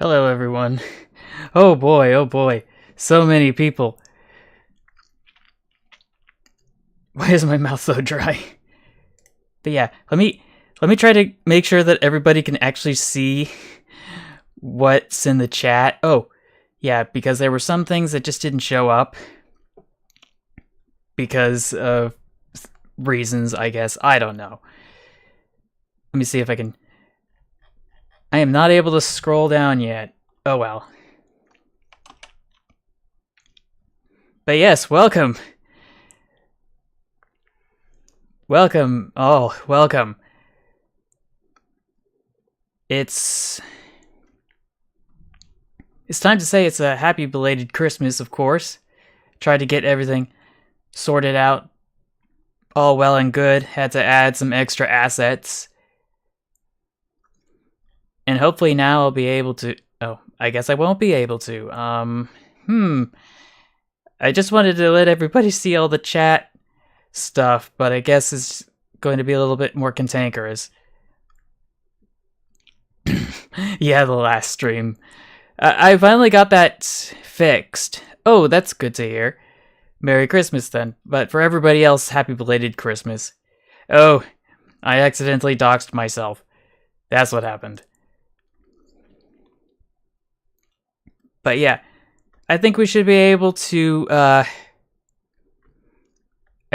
Hello, everyone. Oh boy, oh boy. So many people. Why is my mouth so dry? But yeah, let me try to make sure that everybody can actually see what's in the chat. Oh, yeah, because there were some things that just didn't show up because of reasons, I guess. I don't know. Let me see if I can. I am not able to scroll down yet. Oh well. But yes, welcome. Welcome. Oh, welcome. It's time to say it's a happy belated Christmas, of course. Tried to get everything sorted out all well and good. Had to add some extra assets. And hopefully now I'll be able to... Oh, I guess I won't be able to. I just wanted to let everybody see all the chat stuff, but I guess it's going to be a little bit more cantankerous. Yeah, the last stream. I finally got that fixed. Oh, that's good to hear. Merry Christmas then. But for everybody else, happy belated Christmas. Oh, I accidentally doxed myself. That's what happened. But yeah, I think we should be able to, I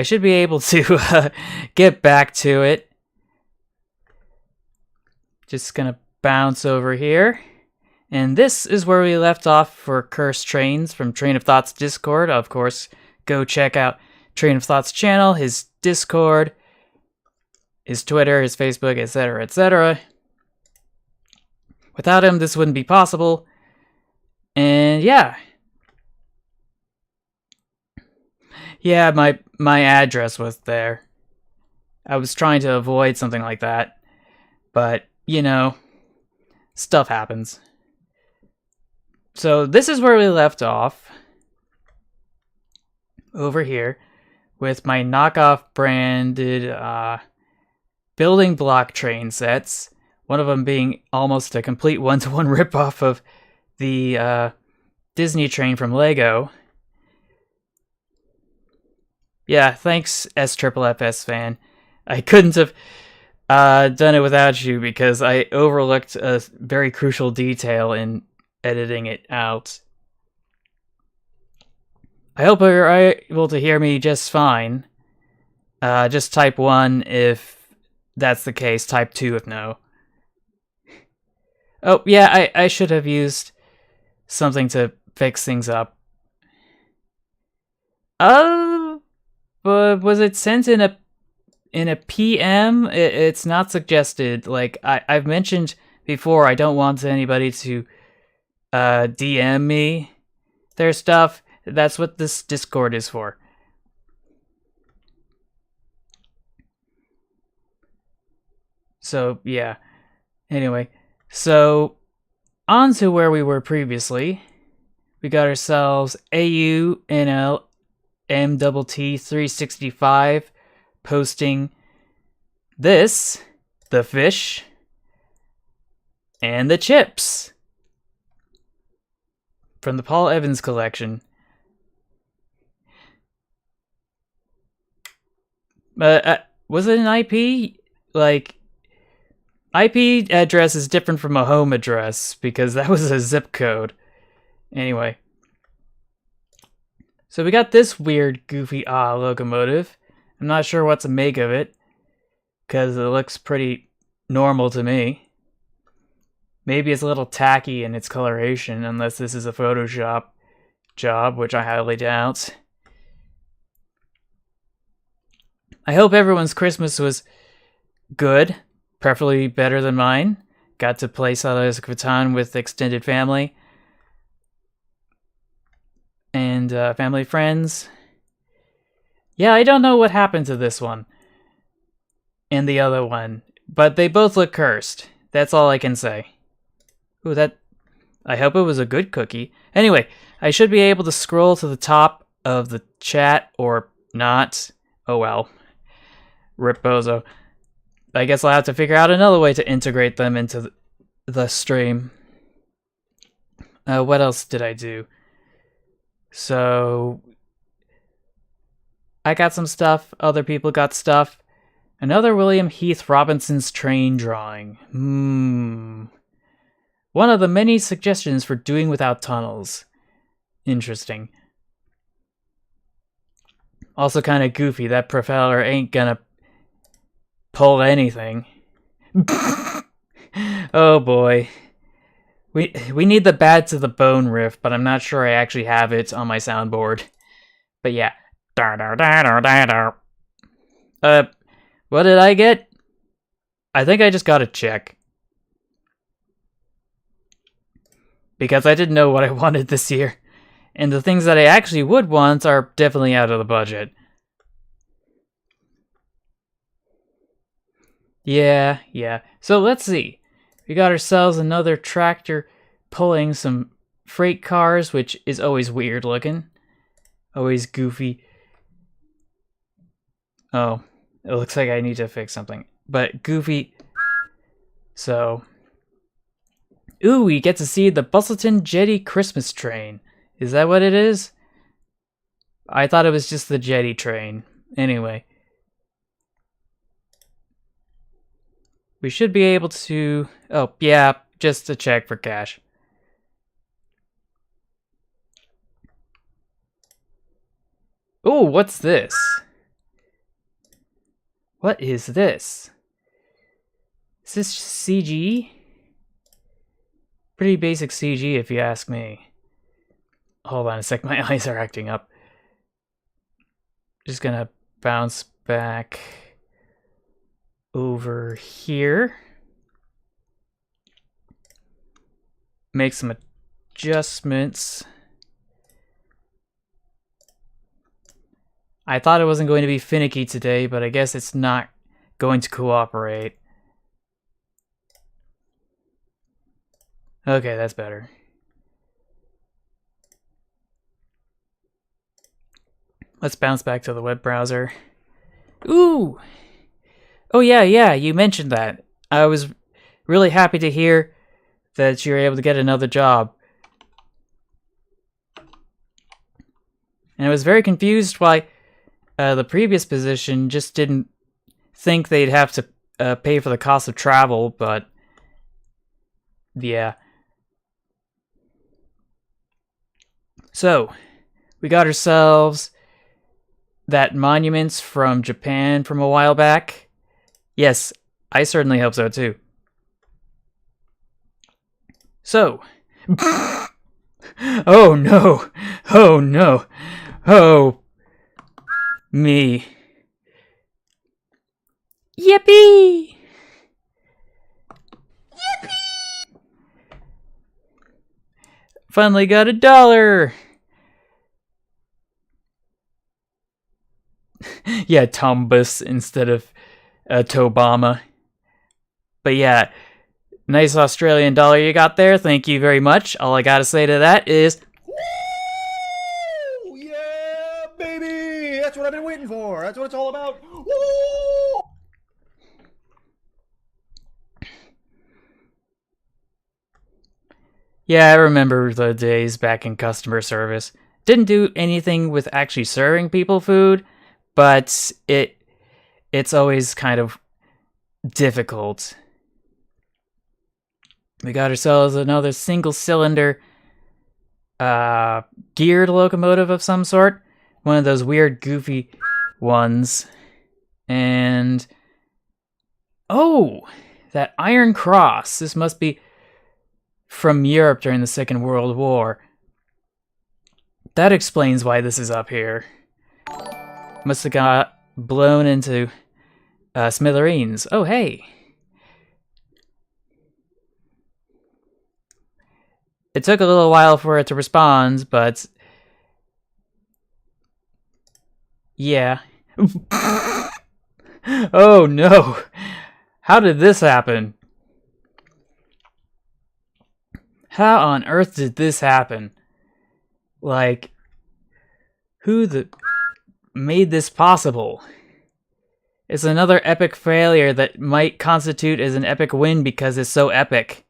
should be able to get back to it. Just gonna bounce over here. And this is where we left off for Cursed Trains from Train of Thought's Discord. Of course, go check out Train of Thought's channel, his Discord, his Twitter, his Facebook, etc., etc. Without him, this wouldn't be possible. And yeah. Yeah, my address was there. I was trying to avoid something like that. But, you know, stuff happens. So this is where we left off. Over here. With my knockoff branded building block train sets. One of them being almost a complete one-to-one ripoff of the Disney train from Lego. Yeah, thanks, SFFS fan. I couldn't have done it without you because I overlooked a very crucial detail in editing it out. I hope you're able to hear me just fine. Just type 1 if that's the case, type 2 if no. Oh, yeah, I should have used something to fix things up. But was it sent in a PM? It's not suggested. Like I've mentioned before, I don't want anybody to DM me their stuff. That's what this Discord is for. So yeah. Anyway, so on to where we were previously. We got ourselves AUNL MTT 365 posting this, the fish, and the chips from the Paul Evans collection. Was it an IP? Like, IP address is different from a home address because that was a zip code. Anyway. So we got this weird, goofy, locomotive. I'm not sure what to make of it, because it looks pretty normal to me. Maybe it's a little tacky in its coloration, unless this is a Photoshop job, which I highly doubt. I hope everyone's Christmas was good, preferably better than mine. Got to play Salas Catan with extended family. And family friends. Yeah, I don't know what happened to this one and the other one, but they both look cursed. That's all I can say. Ooh, I hope it was a good cookie. Anyway, I should be able to scroll to the top of the chat or not. Oh well. Rip Bozo. I guess I'll have to figure out another way to integrate them into the stream. What else did I do? So I got some stuff, other people got stuff. Another William Heath Robinson's train drawing. One of the many suggestions for doing without tunnels. Interesting. Also kind of goofy, that propeller ain't gonna pull anything. Oh boy. We need the bad to the bone riff, but I'm not sure I actually have it on my soundboard. But yeah. What did I get? I think I just got a check. Because I didn't know what I wanted this year. And the things that I actually would want are definitely out of the budget. Yeah. So let's see. We got ourselves another tractor pulling some freight cars, which is always weird looking. Always goofy. Oh, it looks like I need to fix something. But goofy. So. Ooh, we get to see the Bustleton Jetty Christmas train. Is that what it is? I thought it was just the Jetty train. Anyway. We should be able to... Oh, yeah, just a check for cash. Ooh, what's this? What is this? Is this CG? Pretty basic CG if you ask me. Hold on a sec, my eyes are acting up. Just gonna bounce back over here. Make some adjustments. I thought it wasn't going to be finicky today, but I guess it's not going to cooperate. Okay, that's better. Let's bounce back to the web browser. Ooh! Oh yeah, you mentioned that. I was really happy to hear that you're able to get another job. And I was very confused why the previous position just didn't think they'd have to pay for the cost of travel, but yeah. So, we got ourselves that monuments from Japan from a while back. Yes, I certainly hope so too. So, oh no, oh no, oh me. Yippee! Yippee! Finally got $1. Yeah, Tombus instead of Tobama. But yeah, nice Australian dollar you got there. Thank you very much. All I gotta say to that is... Woo! Yeah, baby! That's what I've been waiting for. That's what it's all about. Woo! Yeah, I remember the days back in customer service. Didn't do anything with actually serving people food, but it's always kind of difficult. We got ourselves another single-cylinder geared locomotive of some sort. One of those weird, goofy ones. And... oh! That Iron Cross. This must be from Europe during the Second World War. That explains why this is up here. Must have got blown into smithereens. Oh, hey! It took a little while for it to respond, but... yeah. Oh no! How did this happen? How on earth did this happen? Like, who made this possible? It's another epic failure that might constitute as an epic win because it's so epic.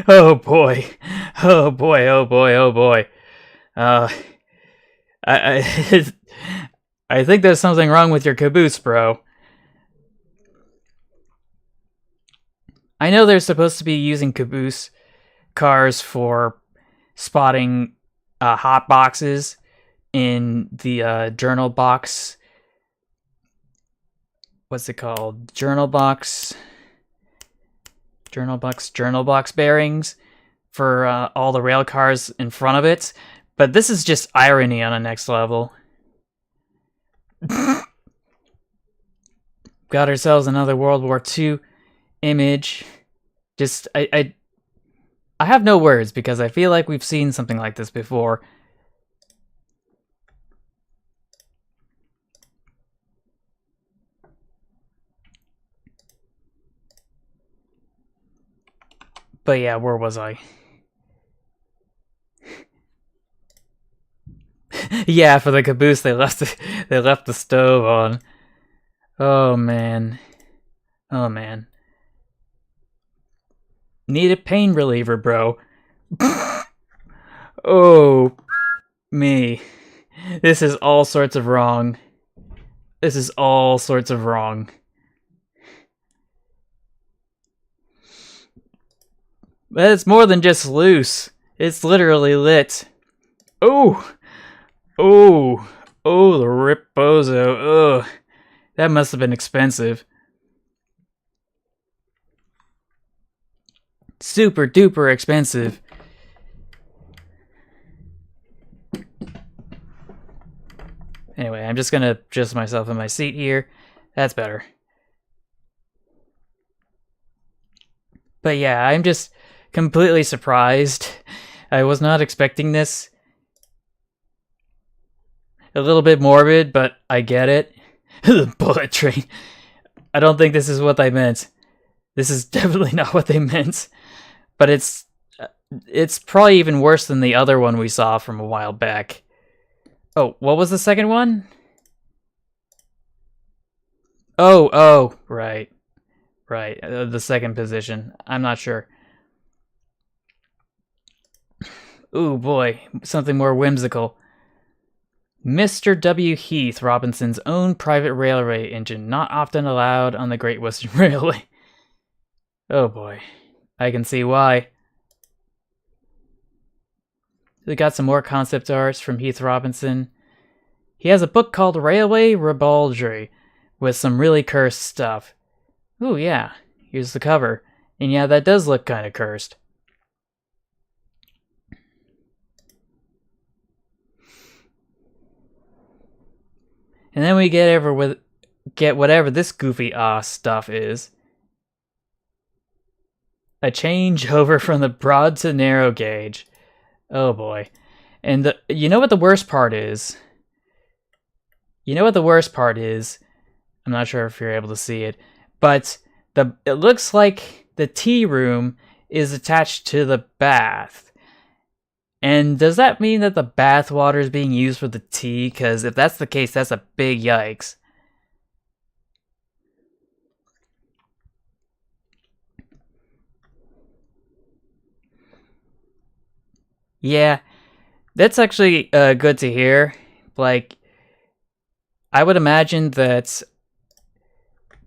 Oh boy. Oh boy, oh boy, oh boy. Uh, I I think there's something wrong with your caboose, bro. I know they're supposed to be using caboose cars for spotting hot boxes in the journal box. What's it called? Journal box bearings for all the rail cars in front of it. But this is just irony on a next level. Got ourselves another World War II image. Just I have no words because I feel like we've seen something like this before. But yeah, where was I? Yeah, for the caboose they left the stove on. Oh man. Oh man. Need a pain reliever, bro. Oh me. This is all sorts of wrong. This is all sorts of wrong. But it's more than just loose. It's literally lit. Oh! Oh! Oh, the Ripbozo. Ugh. That must have been expensive. Super duper expensive. Anyway, I'm just gonna adjust myself in my seat here. That's better. But yeah, I'm just completely surprised. I was not expecting this. A little bit morbid, but I get it. The bullet train. I don't think this is what they meant. This is definitely not what they meant. But it's probably even worse than the other one we saw from a while back. Oh, what was the second one? Oh, right. Right, the second position. I'm not sure. Ooh, boy, something more whimsical. Mr. W. Heath Robinson's own private railway engine, not often allowed on the Great Western Railway. Oh boy, I can see why. We got some more concept arts from Heath Robinson. He has a book called Railway Ribaldry, with some really cursed stuff. Ooh, yeah, here's the cover. And yeah, that does look kind of cursed. And then we get whatever this goofy stuff is. A changeover from the broad to narrow gauge. Oh boy. And you know what the worst part is? You know what the worst part is? I'm not sure if you're able to see it, but it looks like the tea room is attached to the bath. And does that mean that the bath water is being used for the tea? Because if that's the case, that's a big yikes. Yeah, that's actually good to hear. Like, I would imagine that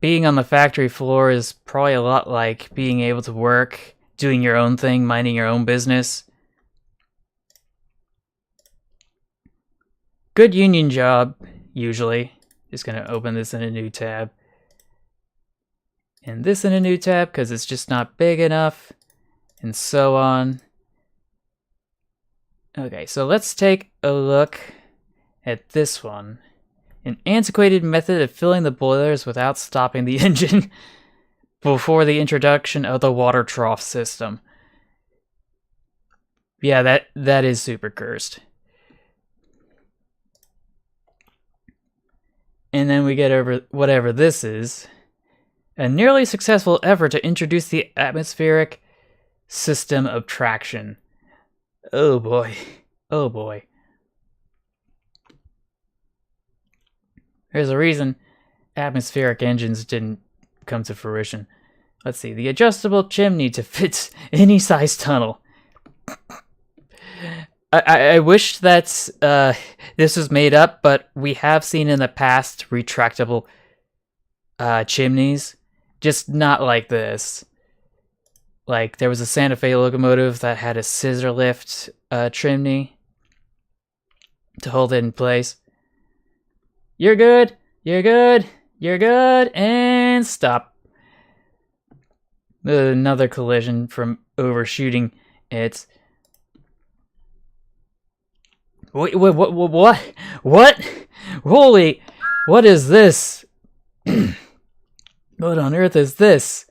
being on the factory floor is probably a lot like being able to work, doing your own thing, minding your own business. Good union job, usually. Just gonna open this in a new tab. And this in a new tab because it's just not big enough. And so on. Okay, so let's take a look at this one. An antiquated method of filling the boilers without stopping the engine before the introduction of the water trough system. Yeah, that is super cursed. And then we get over whatever this is. A nearly successful effort to introduce the atmospheric system of traction. Oh boy. Oh boy. There's a reason atmospheric engines didn't come to fruition. Let's see, the adjustable chimney to fit any size tunnel. I wish that this was made up, but we have seen in the past retractable chimneys, just not like this. Like, there was a Santa Fe locomotive that had a scissor lift chimney to hold it in place. You're good, you're good, you're good, and stop. Another collision from overshooting it. Wait, what? Holy, what is this? What on earth is this?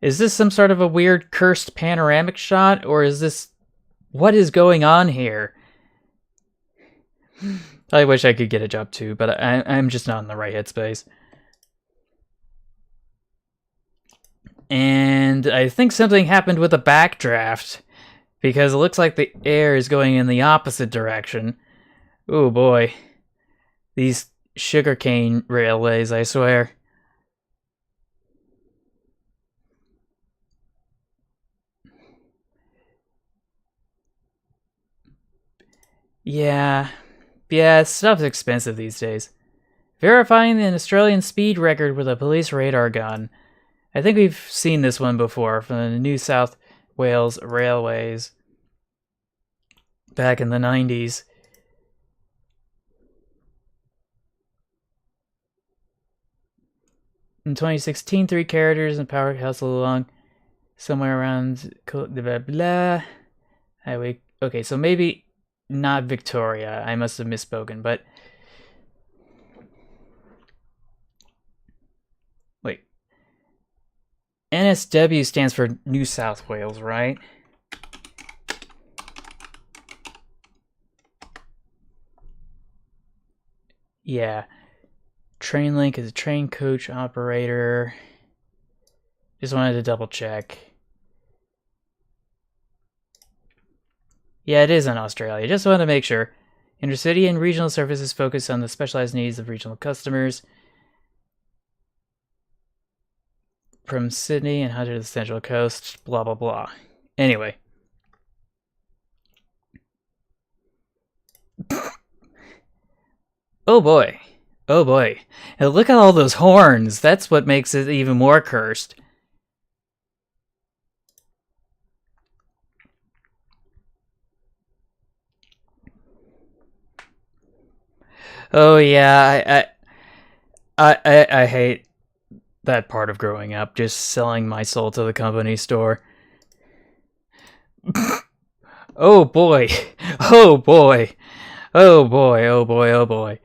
Is this some sort of a weird cursed panoramic shot, or is this... What is going on here? I wish I could get a job too, but I'm just not in the right headspace. And I think something happened with the backdraft, because it looks like the air is going in the opposite direction. Oh boy. These sugarcane railways, I swear. Yeah, stuff's expensive these days. Verifying an Australian speed record with a police radar gun. I think we've seen this one before from the New South Wales Railways back in the 90s. In 2016, 3 characters in Power Castle along somewhere around blah blah. Highway. Okay, so maybe not Victoria. I must have misspoken, but wait. NSW stands for New South Wales, right? Yeah. Trainlink is a train coach operator. Just wanted to double check. Yeah, it is in Australia. Just wanted to make sure. Intercity and regional services focus on the specialized needs of regional customers. From Sydney and Hunter to the Central Coast, blah, blah, blah. Anyway. Oh boy. Oh boy. And look at all those horns. That's what makes it even more cursed. Oh yeah, I hate that part of growing up, just selling my soul to the company store. Oh boy. Oh boy. Oh boy, oh boy, oh boy.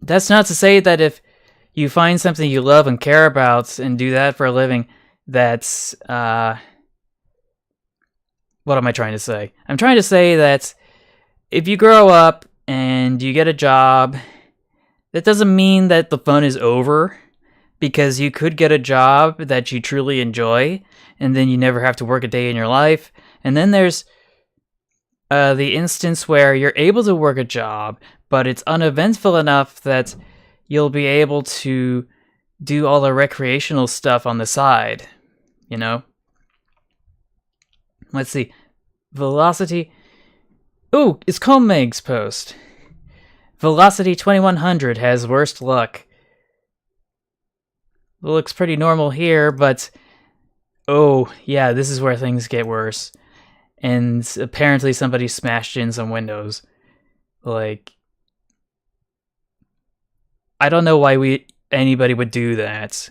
That's not to say that if you find something you love and care about and do that for a living, that's, what am I trying to say? I'm trying to say that if you grow up and you get a job, that doesn't mean that the fun is over, because you could get a job that you truly enjoy, and then you never have to work a day in your life. And then there's the instance where you're able to work a job, but it's uneventful enough that you'll be able to do all the recreational stuff on the side, you know? Let's see. Velocity. Ooh, it's Comeg's post. Velocity 2100 has worst luck. It looks pretty normal here, but... Oh, yeah, this is where things get worse. And apparently somebody smashed in some windows. Like... I don't know why anybody would do that.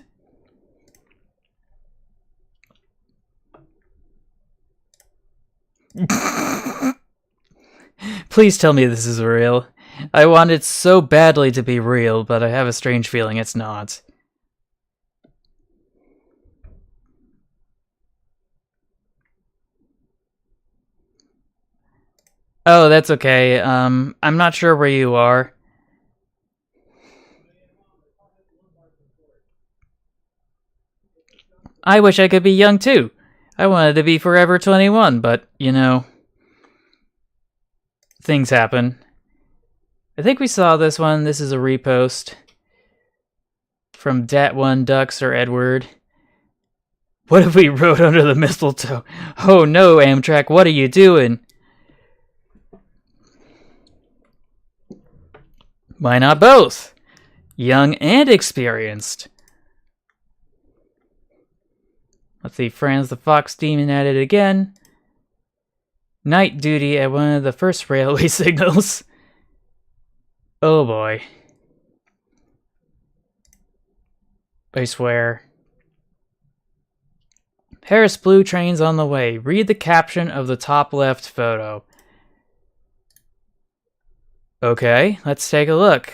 Please tell me this is real. I want it so badly to be real, but I have a strange feeling it's not. Oh, that's okay. I'm not sure where you are. I wish I could be young too. I wanted to be forever 21, but, you know, things happen. I think we saw this one. This is a repost. from Dat One Ducks or Edward. What if we rode under the mistletoe? Oh no, Amtrak, what are you doing? Why not both? Young and experienced. Let's see, Franz the Fox Demon at it again. Night duty at one of the first railway signals. Oh boy. I swear. Paris Blue train's on the way. Read the caption of the top left photo. Okay, let's take a look.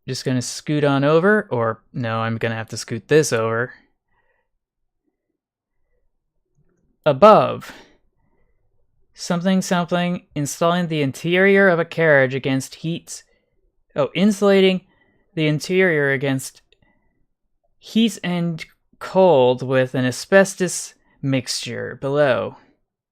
Just gonna scoot on over, or no, I'm gonna have to scoot this over. Above. Something, installing the interior of a carriage against heat. Oh, insulating the interior against heat and cold with an asbestos mixture below.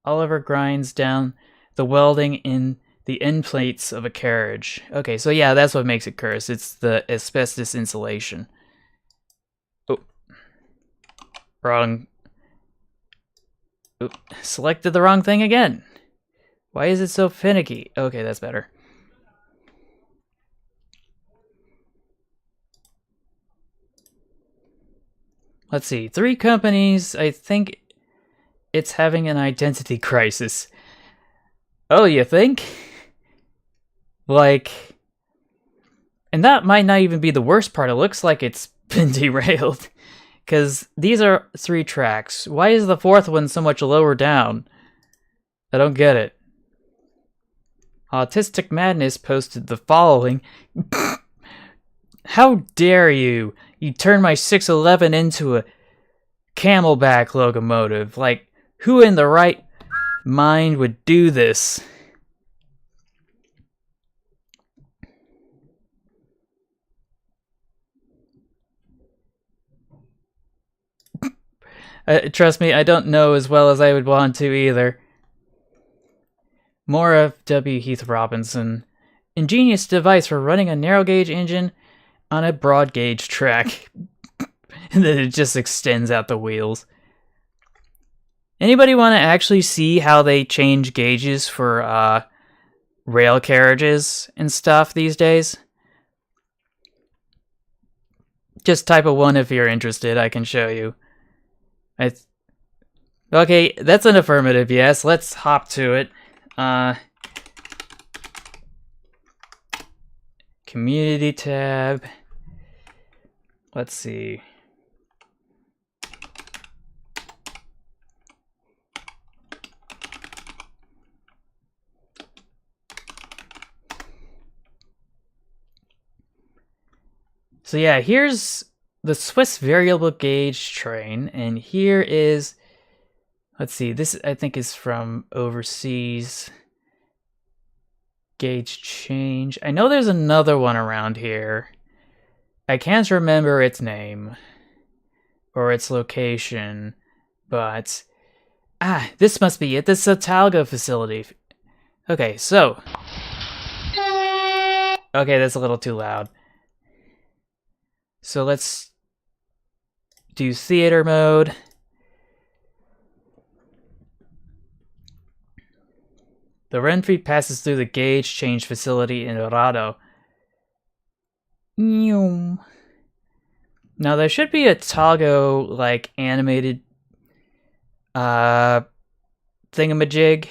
Oliver grinds down the welding in the end plates of a carriage. Okay, so yeah, that's what makes it cursed. It's the asbestos insulation. Oh. Wrong. Oop. Selected the wrong thing again. Why is it so finicky? Okay, that's better. Let's see. 3 companies. I think it's having an identity crisis. Oh, you think? Like... And that might not even be the worst part. It looks like it's been derailed. Because these are 3 tracks. Why is the 4th one so much lower down? I don't get it. Autistic Madness posted the following. How dare you? You turned my 611 into a camelback locomotive. Like, who in the right mind would do this? Trust me, I don't know as well as I would want to either. More of W. Heath Robinson. Ingenious device for running a narrow gauge engine on a broad gauge track. And then it just extends out the wheels. Anybody want to actually see how they change gauges for rail carriages and stuff these days? Just type a 1 if you're interested, I can show you. Okay, that's an affirmative, yes. Let's hop to it. Community tab. Let's see. So yeah, here's the Swiss variable gauge train, and here is, let's see, this I think is from overseas. Gauge change. I know there's another one around here. I can't remember its name or its location, but this must be it. This is a Talgo facility. Okay, so okay, that's a little too loud. So let's do theater mode. The Renfrey passes through the gauge change facility in Dorado. Now there should be a Talgo like animated thingamajig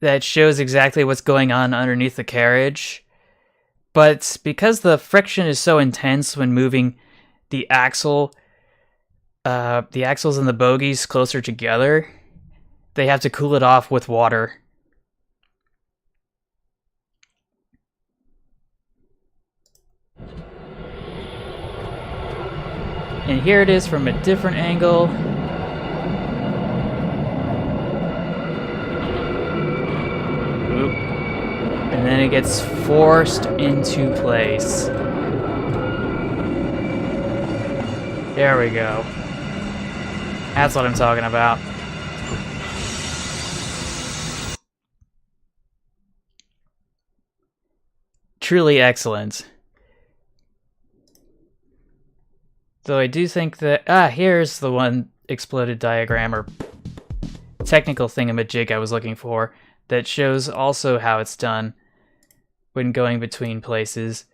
that shows exactly what's going on underneath the carriage. But because the friction is so intense when moving the axles and the bogies closer together, they have to cool it off with water. And here it is from a different angle. And then it gets forced into place. There we go. That's what I'm talking about. truly excellent. Though I do think that... here's the one exploded diagram, or technical thingamajig I was looking for, that shows also how it's done when going between places.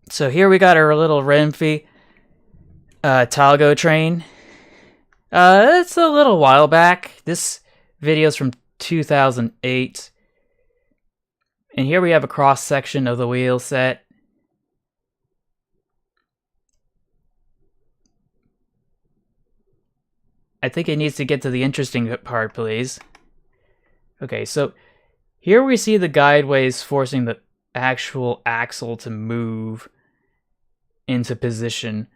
So here we got our little Renfi Talgo train. It's a little while back. This video's from 2008. And here we have a cross-section of the wheel set. I think it needs to get to the interesting part, please. Okay, so here we see the guideways forcing the actual axle to move into position.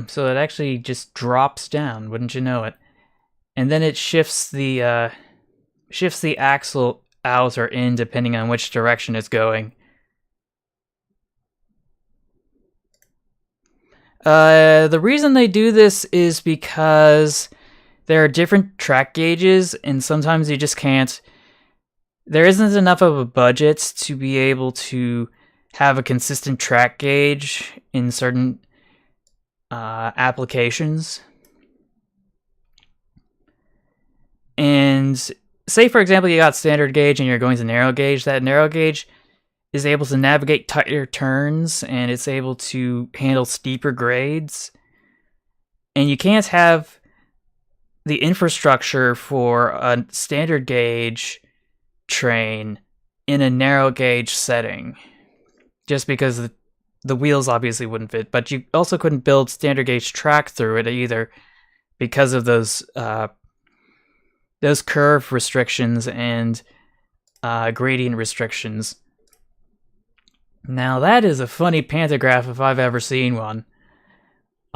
So it actually just drops down, wouldn't you know it? And then it shifts the axle out or in depending on which direction it's going. The reason they do this is because there are different track gauges, and sometimes you just can't. There isn't enough of a budget to be able to have a consistent track gauge in certain applications. And say, for example, you got standard gauge and you're going to narrow gauge. That narrow gauge is able to navigate tighter turns, and it's able to handle steeper grades. And you can't have the infrastructure for a standard gauge train in a narrow gauge setting, just because the wheels obviously wouldn't fit. But you also couldn't build standard gauge track through it either, because of those curve restrictions and gradient restrictions. Now that is a funny pantograph if I've ever seen one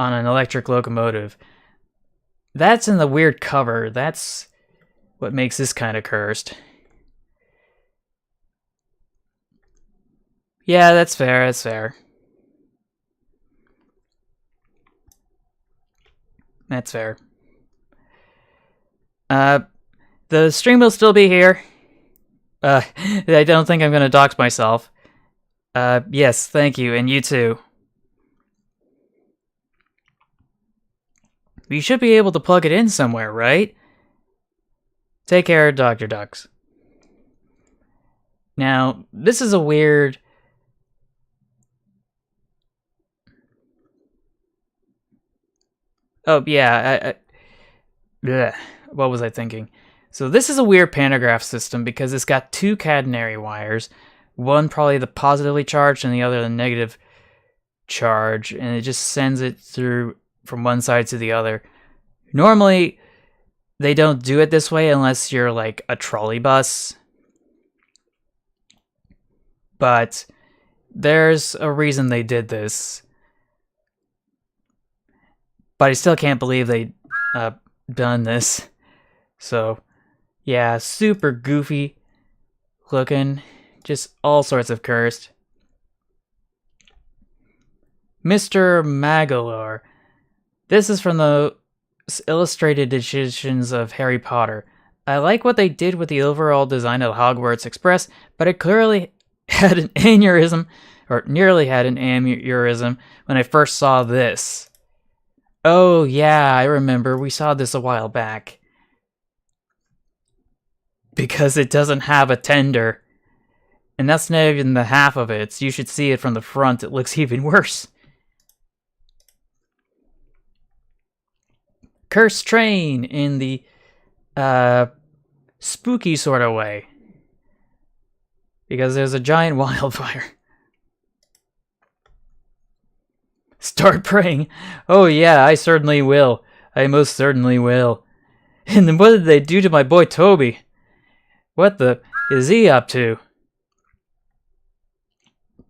on an electric locomotive. That's in the weird cover. That's what makes this kind of cursed. Yeah, that's fair, that's fair. That's fair. The stream will still be here. I don't think I'm gonna dox myself. Yes, thank you, and you too. You should be able to plug it in somewhere, right? Take care, Dr. Ducks. Now, this is a weird... Oh, yeah, what was I thinking? So this is a weird pantograph system because it's got two catenary wires. One probably the positively charged and the other the negative charge, and it just sends it through from one side to the other. Normally, they don't do it this way unless you're like a trolley bus. But there's a reason they did this. But I still can't believe they done this. So, yeah, super goofy looking. Just all sorts of cursed. Mr. Magalore. This is from the illustrated editions of Harry Potter. I like what they did with the overall design of Hogwarts Express, but it clearly had an aneurysm, or nearly had an aneurysm, when I first saw this. Oh yeah, I remember. We saw this a while back. Because it doesn't have a tender. And that's not even the half of it. So you should see it from the front. It looks even worse. Cursed train in the spooky sort of way. Because there's a giant wildfire. Start praying. Oh yeah, I certainly will. I most certainly will. And then what did they do to my boy Toby? What the is he up to?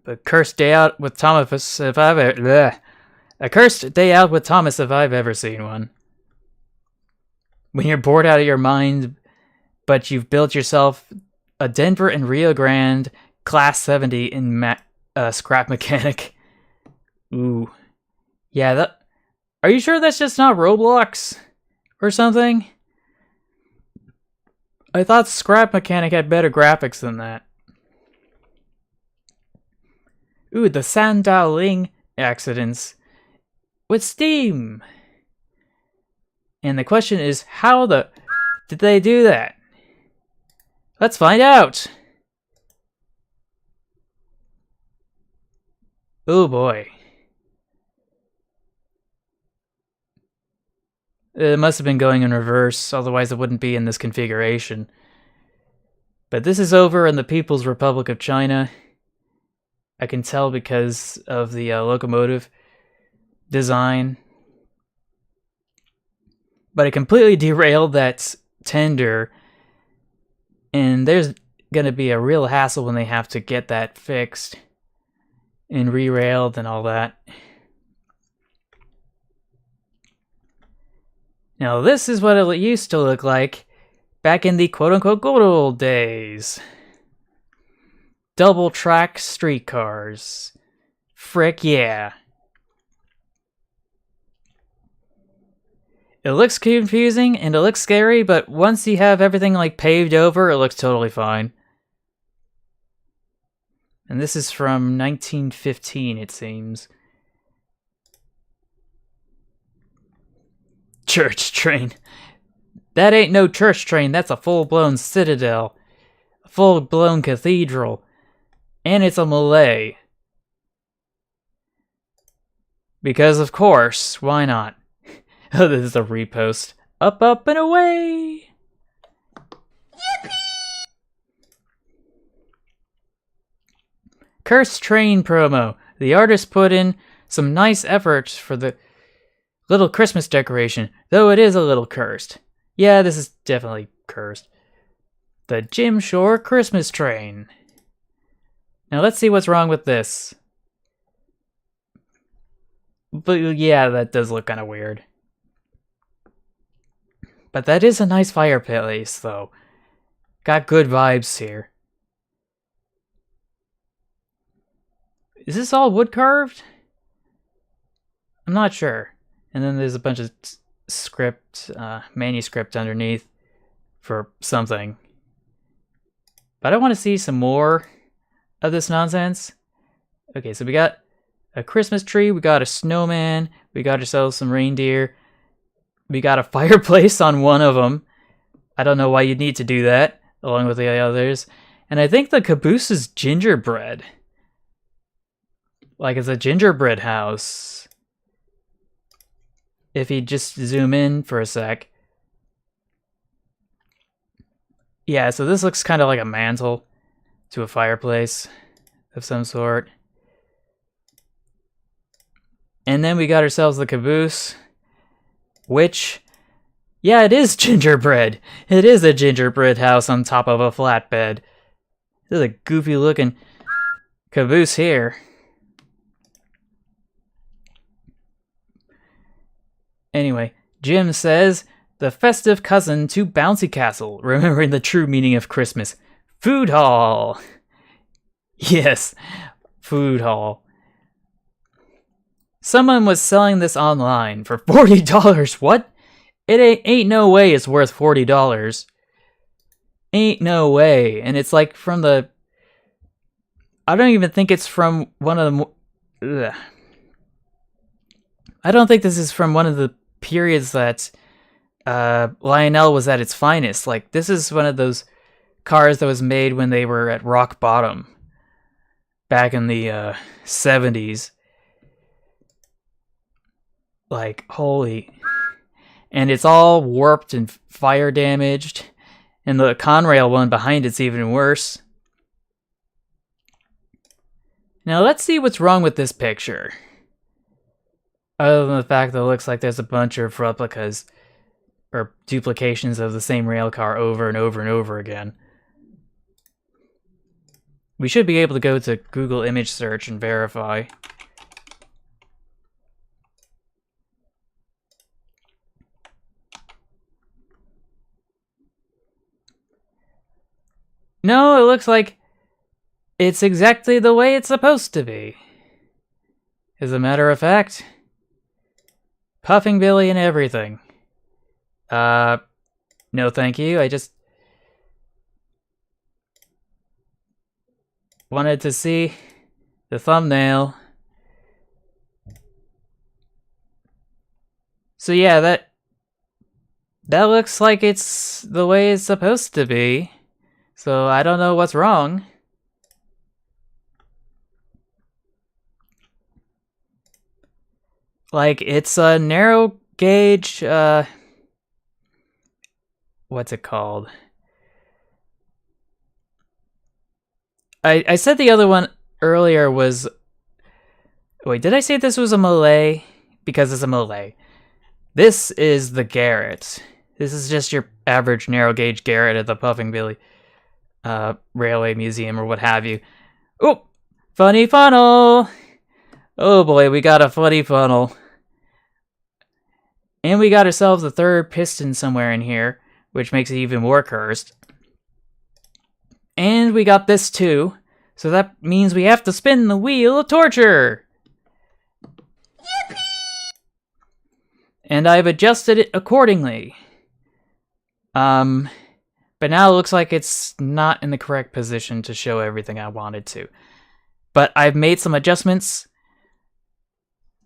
A cursed day out with Thomas if I've ever... Bleh. A cursed day out with Thomas if I've ever seen one. When you're bored out of your mind, but you've built yourself a Denver and Rio Grande Class 70 in scrap mechanic. Ooh. Yeah, Are you sure that's just not Roblox? Or something? I thought Scrap Mechanic had better graphics than that. Ooh, the Sandaling accidents with Steam. And the question is, how the did they do that? Let's find out. Oh boy. It must have been going in reverse, otherwise it wouldn't be in this configuration. But this is over in the People's Republic of China. I can tell because of the locomotive design. But it completely derailed that tender, and there's gonna be a real hassle when they have to get that fixed and re-railed and all that. Now this is what it used to look like back in the quote-unquote good old days. Double track streetcars. Frick yeah. It looks confusing and it looks scary, but once you have everything like paved over, it looks totally fine. And this is from 1915, it seems. Church train. That ain't no church train, that's a full-blown citadel. A full-blown cathedral. And it's a Malay. Because of course, why not? Oh, this is a repost. Up, up, and away! Yippee! Cursed Train promo. The artist put in some nice effort for the little Christmas decoration, though it is a little cursed. Yeah, this is definitely cursed. The Jim Shore Christmas Train. Now let's see what's wrong with this. But yeah, that does look kind of weird. But that is a nice fireplace, though. Got good vibes here. Is this all wood carved? I'm not sure. And then there's a bunch of manuscript underneath for something. But I want to see some more of this nonsense. Okay, so we got a Christmas tree, we got a snowman, we got ourselves some reindeer. We got a fireplace on one of them. I don't know why you'd need to do that, along with the others. And I think the caboose is gingerbread. Like it's a gingerbread house. If you just zoom in for a sec. Yeah, so this looks kind of like a mantle to a fireplace of some sort. And then we got ourselves the caboose. Which, yeah, it is gingerbread. It is a gingerbread house on top of a flatbed. This is a goofy looking caboose here. Anyway, Jim says, the festive cousin to Bouncy Castle, remembering the true meaning of Christmas. Food hall. Yes, food hall. Someone was selling this online for $40. What? It ain't no way it's worth $40. Ain't no way. And it's like from the... I don't even think it's from one of the... Ugh. I don't think this is from one of the periods that Lionel was at its finest. Like, this is one of those cars that was made when they were at rock bottom. Back in the 70s. Like, holy... And it's all warped and fire damaged. And the Conrail one behind it's even worse. Now let's see what's wrong with this picture. Other than the fact that it looks like there's a bunch of replicas or duplications of the same rail car over and over and over again. We should be able to go to Google image search and verify. No, it looks like it's exactly the way it's supposed to be. As a matter of fact, Puffing Billy and everything. No thank you. I just wanted to see the thumbnail. So yeah, that looks like it's the way it's supposed to be. So I don't know what's wrong. Like, it's a narrow gauge, what's it called? I said the other one earlier was... Wait, did I say this was a Malay? Because it's a Malay. This is the Garrett. This is just your average narrow gauge Garrett at the Puffing Billy Railway Museum or what have you. Oh, funny funnel! Oh boy, we got a funny funnel. And we got ourselves a third piston somewhere in here, which makes it even more cursed. And we got this too, so that means we have to spin the wheel of torture! Yippee! And I've adjusted it accordingly. But now it looks like it's not in the correct position to show everything I wanted to. But I've made some adjustments,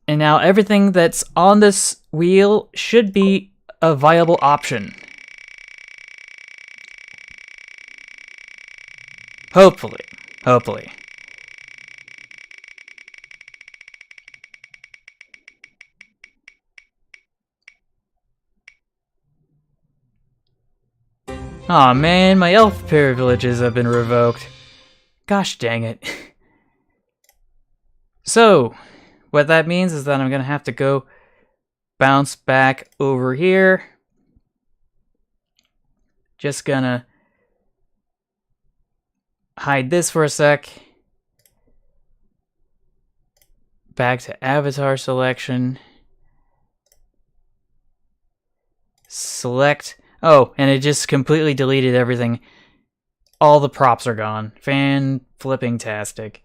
and now everything that's on this wheel should be a viable option. Hopefully. Hopefully. Aw man, my elf privileges have been revoked. Gosh dang it. So, what that means is that I'm gonna have to go bounce back over here. Just gonna hide this for a sec. Back to avatar selection. Select. Oh, and it just completely deleted everything. All the props are gone. Fan-flipping-tastic.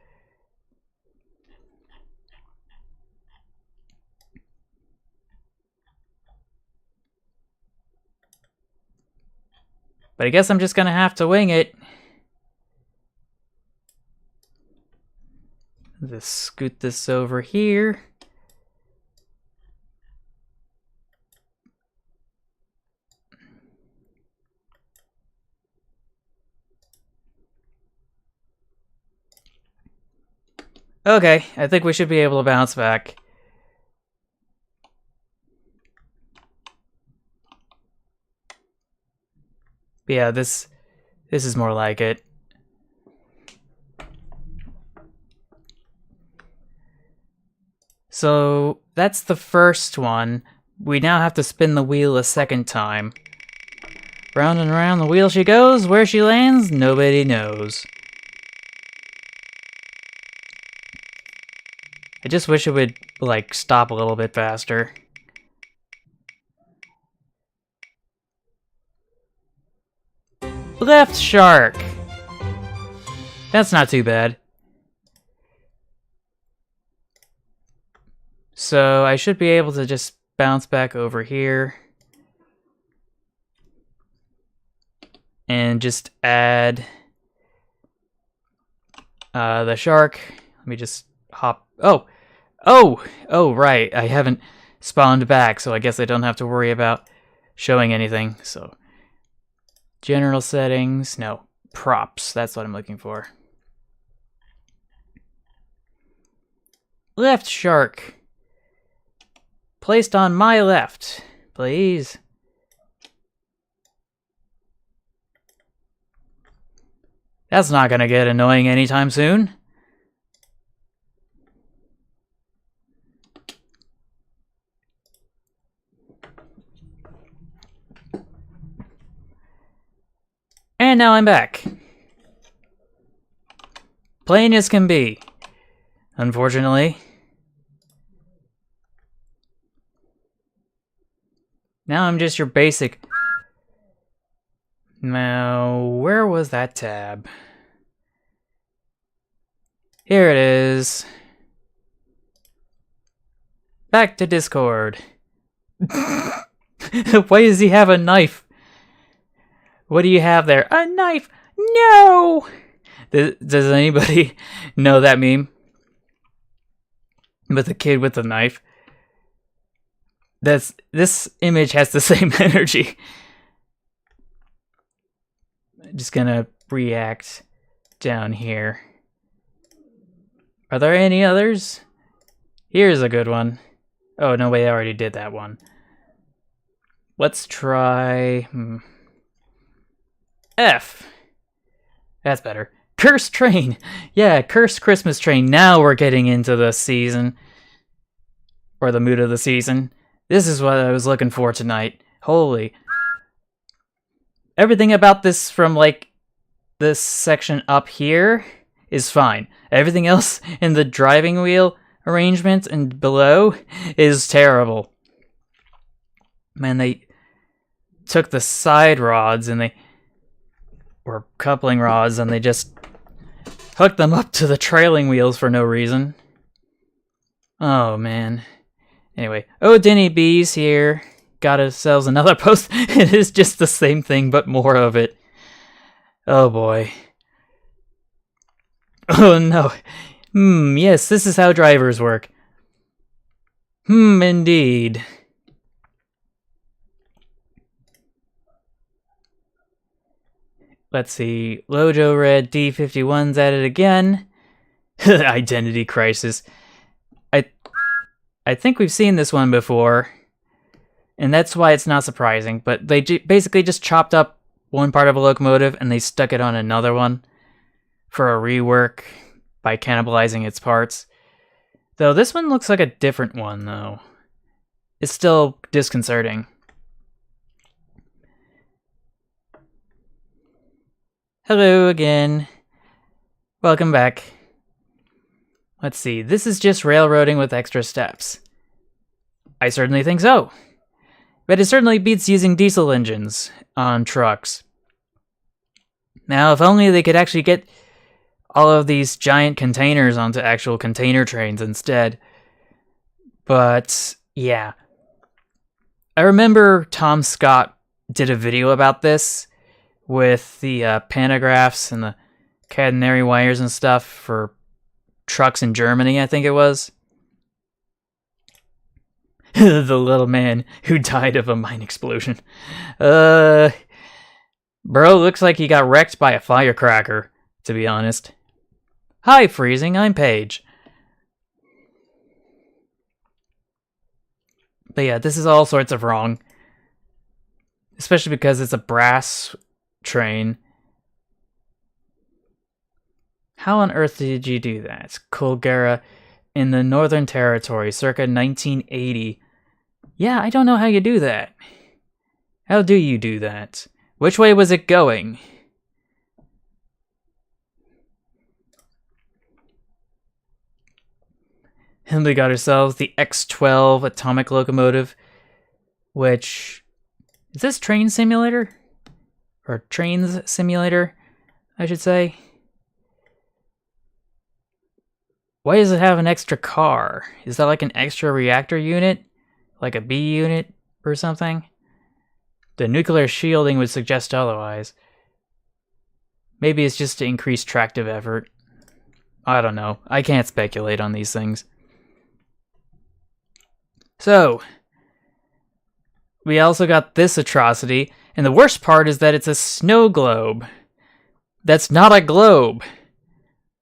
But I guess I'm just gonna have to wing it. Just scoot this over here. Okay, I think we should be able to bounce back. Yeah, this is more like it. So, that's the first one. We now have to spin the wheel a second time. Round and round the wheel she goes. Where she lands, nobody knows. I just wish it would, like, stop a little bit faster. Left shark! That's not too bad. So I should be able to just bounce back over here. And just add the shark. Let me just hop... Oh, right. I haven't spawned back, so I guess I don't have to worry about showing anything. So, general settings. No, props. That's what I'm looking for. Left shark. Placed on my left, please. That's not gonna get annoying anytime soon. And now I'm back. Plain as can be. Unfortunately. Now I'm just your basic... Now, where was that tab? Here it is. Back to Discord. Why does he have a knife? What do you have there? A knife! No! Does anybody know that meme? With the kid with the knife? This image has the same energy. Just gonna react down here. Are there any others? Here's a good one. Oh, no, wait, I already did that one. Let's try... F. That's better. Cursed Train! Yeah, Cursed Christmas Train. Now we're getting into the season. Or the mood of the season. This is what I was looking for tonight. Holy. Everything about this from, like, this section up here is fine. Everything else in the driving wheel arrangement and below is terrible. Man, they took the side rods and or coupling rods, and they just hooked them up to the trailing wheels for no reason. Oh, man. Anyway, oh, Denny B's here. Got ourselves another post. It is just the same thing, but more of it. Oh, boy. Oh, no. Yes, this is how drivers work. Indeed. Let's see. Lojo Red D51's at it again. Identity crisis. I think we've seen this one before, and that's why it's not surprising, but they basically just chopped up one part of a locomotive and they stuck it on another one for a rework by cannibalizing its parts. Though this one looks like a different one, though. It's still disconcerting. Hello again. Welcome back. Let's see, this is just railroading with extra steps. I certainly think so. But it certainly beats using diesel engines on trucks. Now, if only they could actually get all of these giant containers onto actual container trains instead. But, yeah. I remember Tom Scott did a video about this with the pantographs and the catenary wires and stuff for trucks in Germany, I think it was. The little man who died of a mine explosion. Bro looks like he got wrecked by a firecracker, to be honest. Hi, Freezing, I'm Paige. But yeah, this is all sorts of wrong. Especially because it's a brass train. How on earth did you do that? Colgera in the Northern Territory, circa 1980. Yeah, I don't know how you do that. How do you do that? Which way was it going? And we got ourselves the X12 atomic locomotive, which... Is this Train Simulator? Or Trains Simulator, I should say. Why does it have an extra car? Is that like an extra reactor unit? Like a B unit or something? The nuclear shielding would suggest otherwise. Maybe it's just to increase tractive effort. I don't know. I can't speculate on these things. So, we also got this atrocity, and the worst part is that it's a snow globe. That's not a globe.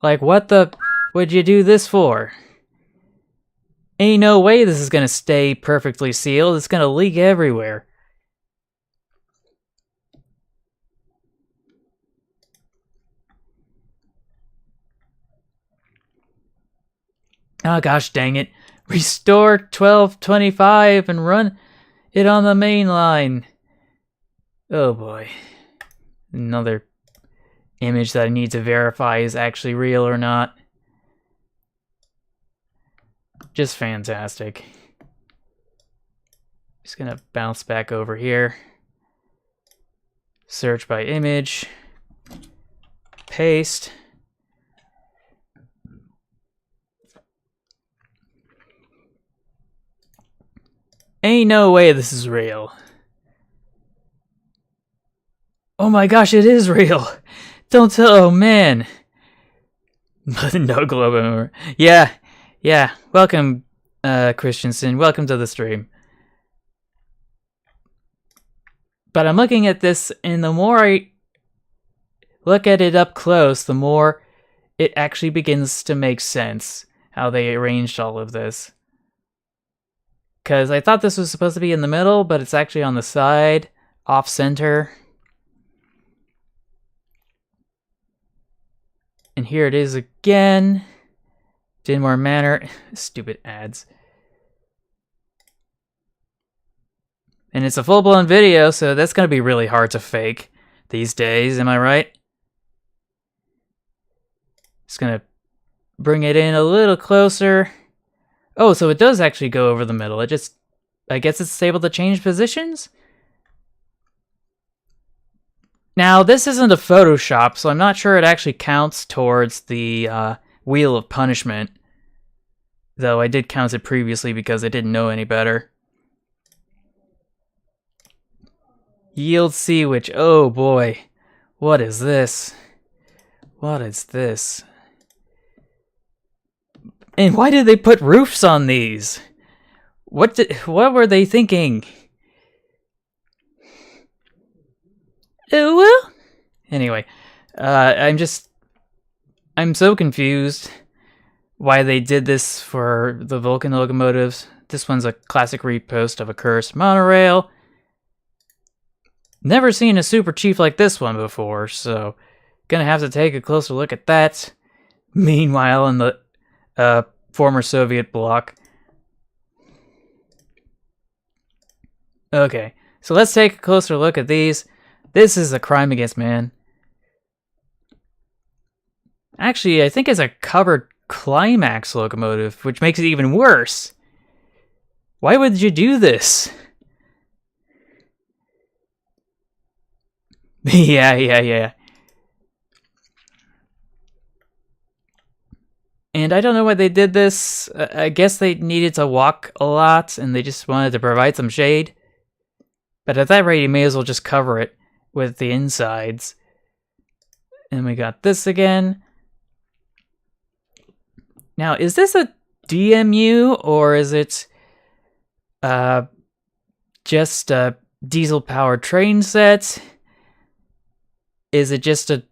Like, what the... What'd you do this for? Ain't no way this is gonna stay perfectly sealed. It's gonna leak everywhere. Oh gosh dang it. Restore 1225 and run it on the main line. Oh boy. Another image that I need to verify is actually real or not. Just fantastic. Just gonna bounce back over here. Search by image. Paste. Ain't no way this is real. Oh my gosh, it is real. Don't tell. Oh man. No globe anymore. Yeah. Welcome, Christensen. Welcome to the stream. But I'm looking at this, and the more I look at it up close, the more it actually begins to make sense how they arranged all of this. Because I thought this was supposed to be in the middle, but it's actually on the side, off center. And here it is again. Dinmore Manor. Stupid ads. And it's a full-blown video, so that's going to be really hard to fake these days, am I right? Just going to bring it in a little closer. Oh, so it does actually go over the middle. I guess it's able to change positions? Now, this isn't a Photoshop, so I'm not sure it actually counts towards the Wheel of Punishment. Though I did count it previously because I didn't know any better. Yield Sea Witch. Oh boy. What is this? What is this? And why did they put roofs on these? What were they thinking? Well, anyway, I'm so confused why they did this for the Vulcan locomotives. This one's a classic repost of a cursed monorail. Never seen a super chief like this one before, so gonna have to take a closer look at that. Meanwhile, in the former Soviet bloc. Okay, so let's take a closer look at these. This is a crime against man. Actually, I think it's a covered climax locomotive, which makes it even worse. Why would you do this? Yeah. And I don't know why they did this. I guess they needed to walk a lot, and they just wanted to provide some shade. But at that rate, you may as well just cover it with the insides. And we got this again. Now, is this a DMU, or is it just a diesel-powered train set? Is it just an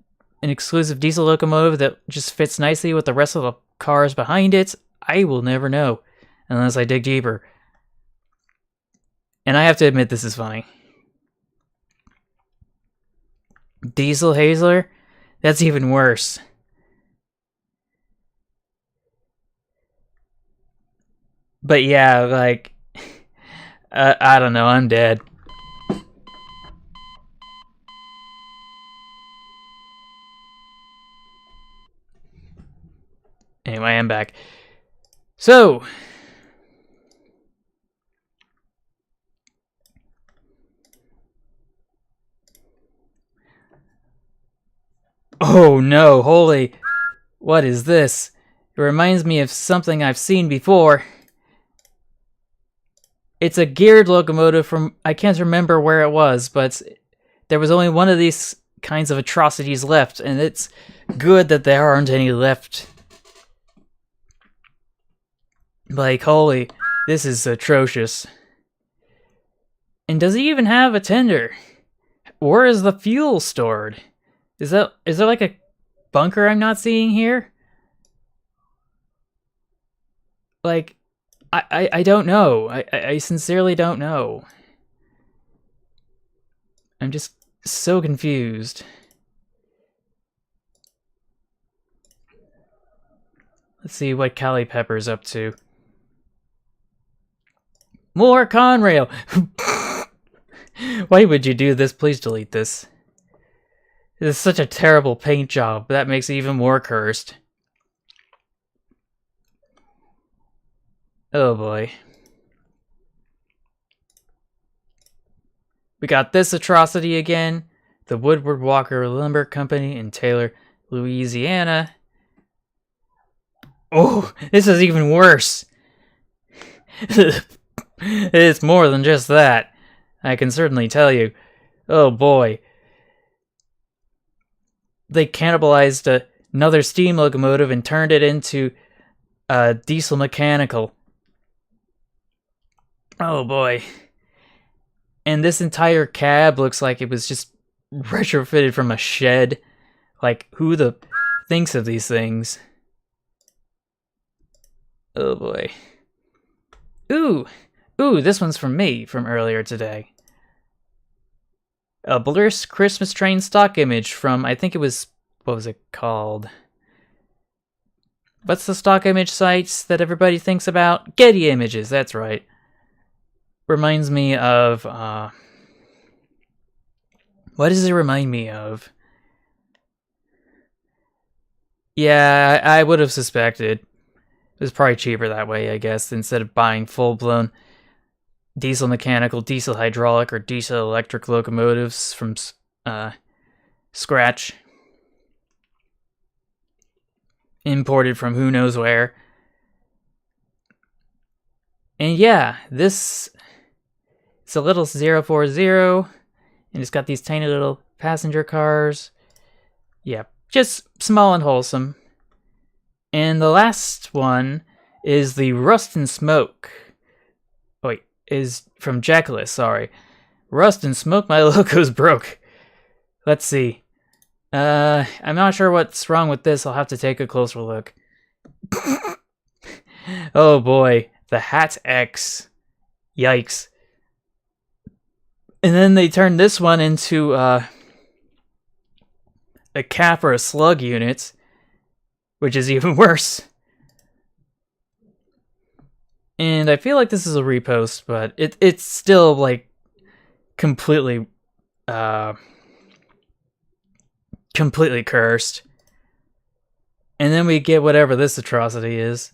exclusive diesel locomotive that just fits nicely with the rest of the cars behind it? I will never know, unless I dig deeper. And I have to admit, this is funny. Diesel Hazler? That's even worse. But yeah, like, I don't know, I'm dead. Anyway, I'm back. So, oh no, holy, what is this? It reminds me of something I've seen before. It's a geared locomotive from, I can't remember where it was, but there was only one of these kinds of atrocities left, and it's good that there aren't any left. Like, holy, this is atrocious. And does he even have a tender? Where is the fuel stored? Is there like a bunker I'm not seeing here? Like, I don't know. I sincerely don't know. I'm just so confused. Let's see what Callie Pepper's up to. More Conrail! Why would you do this? Please delete this. This is such a terrible paint job. That makes it even more cursed. Oh boy. We got this atrocity again. The Woodward Walker Lumber Company in Taylor, Louisiana. Oh, this is even worse. It's more than just that. I can certainly tell you. Oh boy. They cannibalized another steam locomotive and turned it into a diesel mechanical. Oh boy. And this entire cab looks like it was just retrofitted from a shed. Like, who the thinks of these things? Oh boy. Ooh! Ooh, this one's from me from earlier today. A blurred Christmas train stock image from, I think it was, what was it called? What's the stock image sites that everybody thinks about? Getty Images, that's right. Reminds me of, what does it remind me of? Yeah, I would have suspected. It was probably cheaper that way, I guess, instead of buying full-blown diesel mechanical, diesel hydraulic, or diesel electric locomotives from scratch. Imported from who knows where. And yeah, this it's a little 040, and it's got these tiny little passenger cars. Yeah, just small and wholesome. And the last one is the Rust and Smoke. Oh, wait, is from Jackalis, sorry. Rust and Smoke, my logo's broke. Let's see. I'm not sure what's wrong with this. I'll have to take a closer look. Oh boy, the Hat X. Yikes. And then they turned this one into a cap or a slug unit, which is even worse. And I feel like this is a repost, but it's still like completely cursed. And then we get whatever this atrocity is.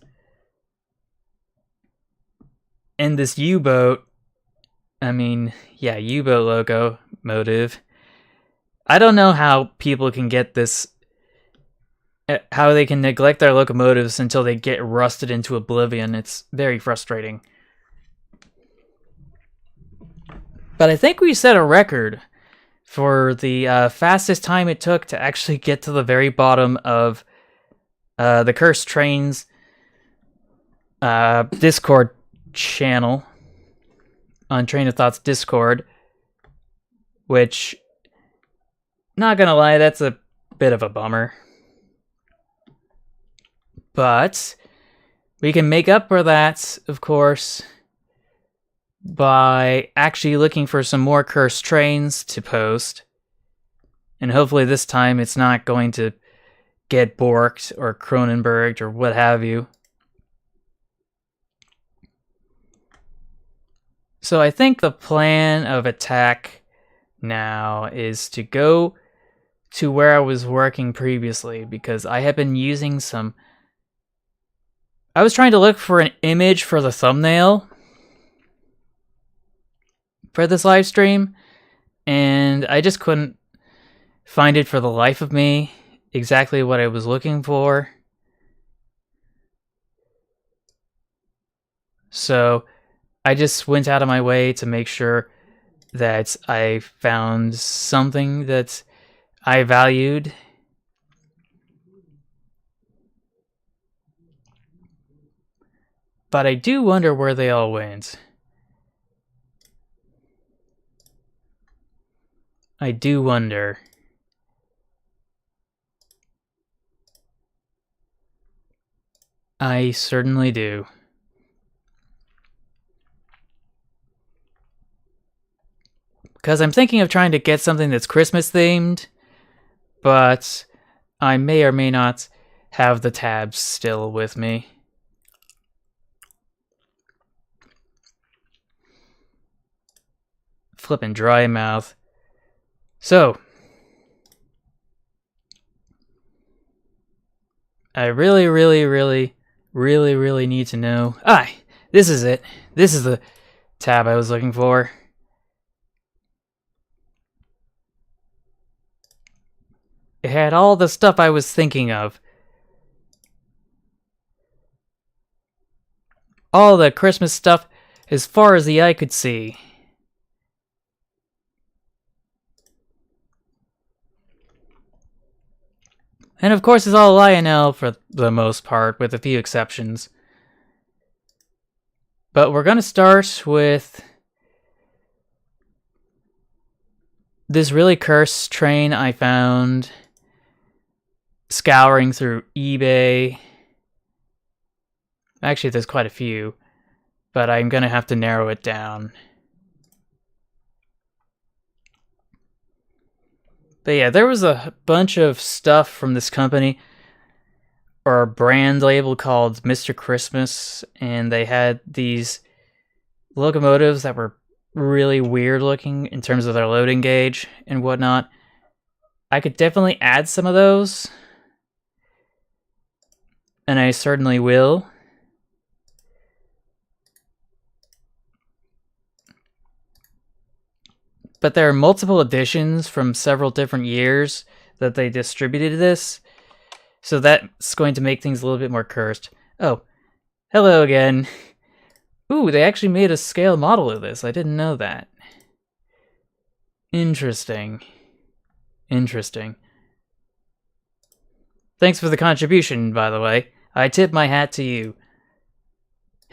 And this U-boat, I mean, yeah, U-boat logo motive. I don't know how people can get this, how they can neglect their locomotives until they get rusted into oblivion. It's very frustrating. But I think we set a record for the fastest time it took to actually get to the very bottom of the Cursed Trains Discord channel on Train of Thought's Discord, which, not gonna lie, that's a bit of a bummer. But we can make up for that, of course, by actually looking for some more Cursed Trains to post. And hopefully this time it's not going to get borked or Cronenberged or what have you. So I think the plan of attack now is to go to where I was working previously, because I have been using some... I was trying to look for an image for the thumbnail for this live stream, and I just couldn't find it for the life of me, exactly what I was looking for. So I just went out of my way to make sure that I found something that I valued. But I do wonder where they all went. I do wonder. I certainly do. Because I'm thinking of trying to get something that's Christmas themed, but I may or may not have the tabs still with me. Flippin' dry mouth. So, I really need to know. Ah, this is it. This is the tab I was looking for. It had all the stuff I was thinking of. All the Christmas stuff as far as the eye could see. And of course, it's all Lionel for the most part, with a few exceptions. But we're going to start with this really cursed train I found scouring through eBay. Actually, there's quite a few, but I'm going to have to narrow it down. But yeah, there was a bunch of stuff from this company, or a brand label called Mr. Christmas, and they had these locomotives that were really weird looking in terms of their loading gauge and whatnot. I could definitely add some of those, and I certainly will. But there are multiple editions from several different years that they distributed this, so that's going to make things a little bit more cursed. Oh, hello again. Ooh, they actually made a scale model of this. I didn't know that. Interesting. Interesting. Thanks for the contribution, by the way. I tip my hat to you.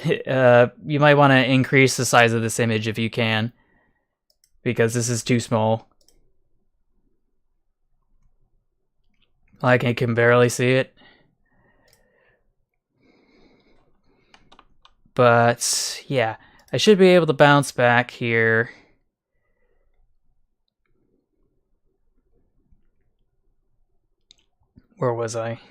You might want to increase the size of this image if you can, because this is too small. Like, I can barely see it. But, yeah, I should be able to bounce back here. Where was I?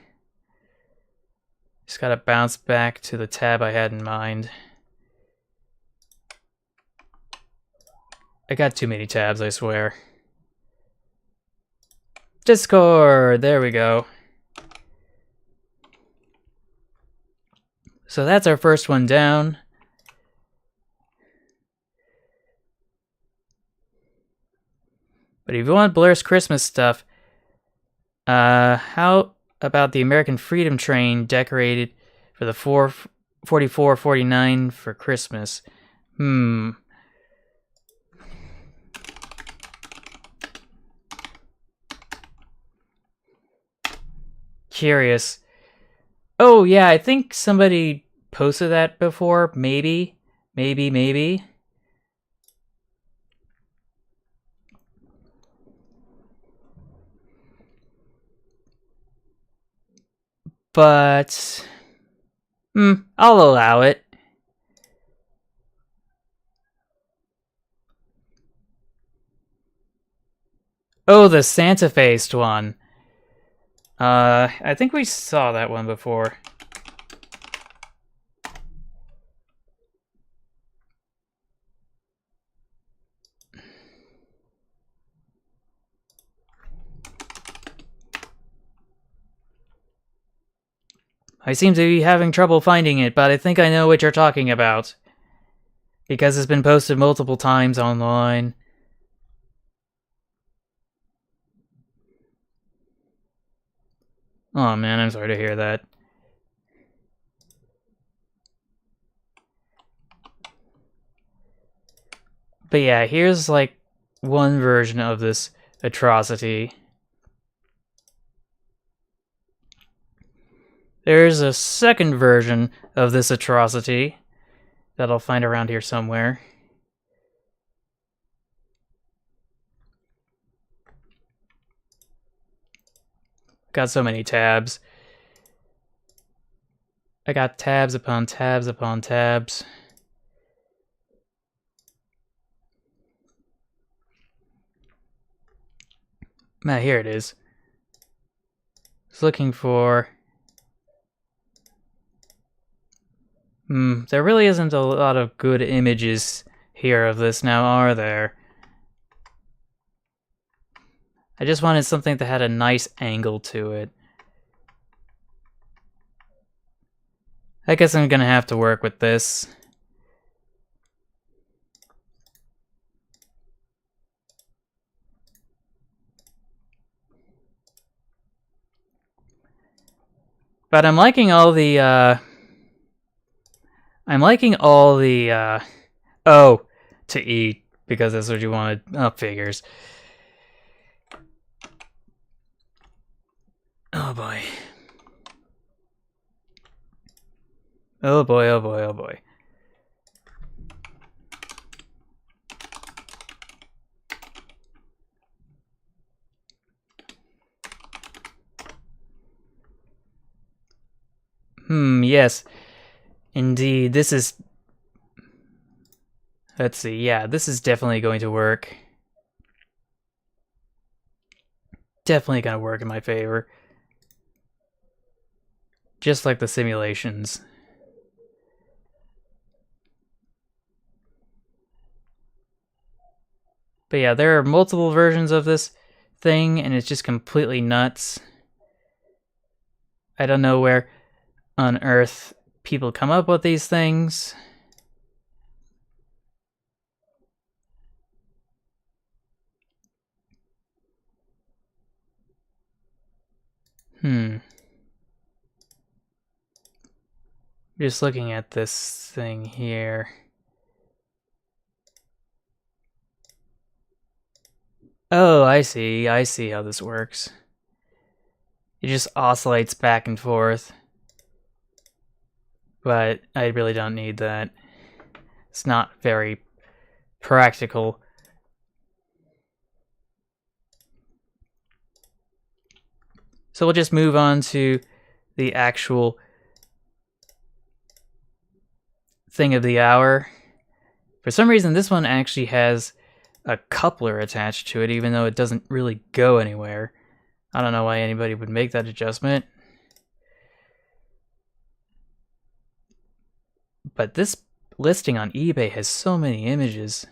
Just gotta bounce back to the tab I had in mind. I got too many tabs, I swear. Discord! There we go. So that's our first one down. But if you want Blair's Christmas stuff, how about the American Freedom Train decorated for the 4449 for Christmas? Curious. Oh, yeah, I think somebody posted that before. Maybe. But I'll allow it. Oh, the Santa-faced one. I think we saw that one before. I seem to be having trouble finding it, but I think I know what you're talking about. Because it's been posted multiple times online. Oh man, I'm sorry to hear that. But yeah, here's like one version of this atrocity. There's a second version of this atrocity that I'll find around here somewhere. Got so many tabs. I got tabs upon tabs upon tabs. Ah, here it is. I was looking for... there really isn't a lot of good images here of this now, are there? I just wanted something that had a nice angle to it. I guess I'm gonna have to work with this. But I'm liking all the Oh, to eat, because that's what you wanted. Oh, figures. Oh boy. Oh boy, oh boy, oh boy. Yes. Indeed, this is... Let's see, yeah, this is definitely going to work. Definitely gonna work in my favor. Just like the simulations. But yeah, there are multiple versions of this thing, and it's just completely nuts. I don't know where on earth people come up with these things. Just looking at this thing here. Oh, I see how this works. It just oscillates back and forth. But I really don't need that. It's not very practical. So we'll just move on to the actual thing of the hour. For some reason, this one actually has a coupler attached to it, even though it doesn't really go anywhere. I don't know why anybody would make that adjustment. But this listing on eBay has so many images,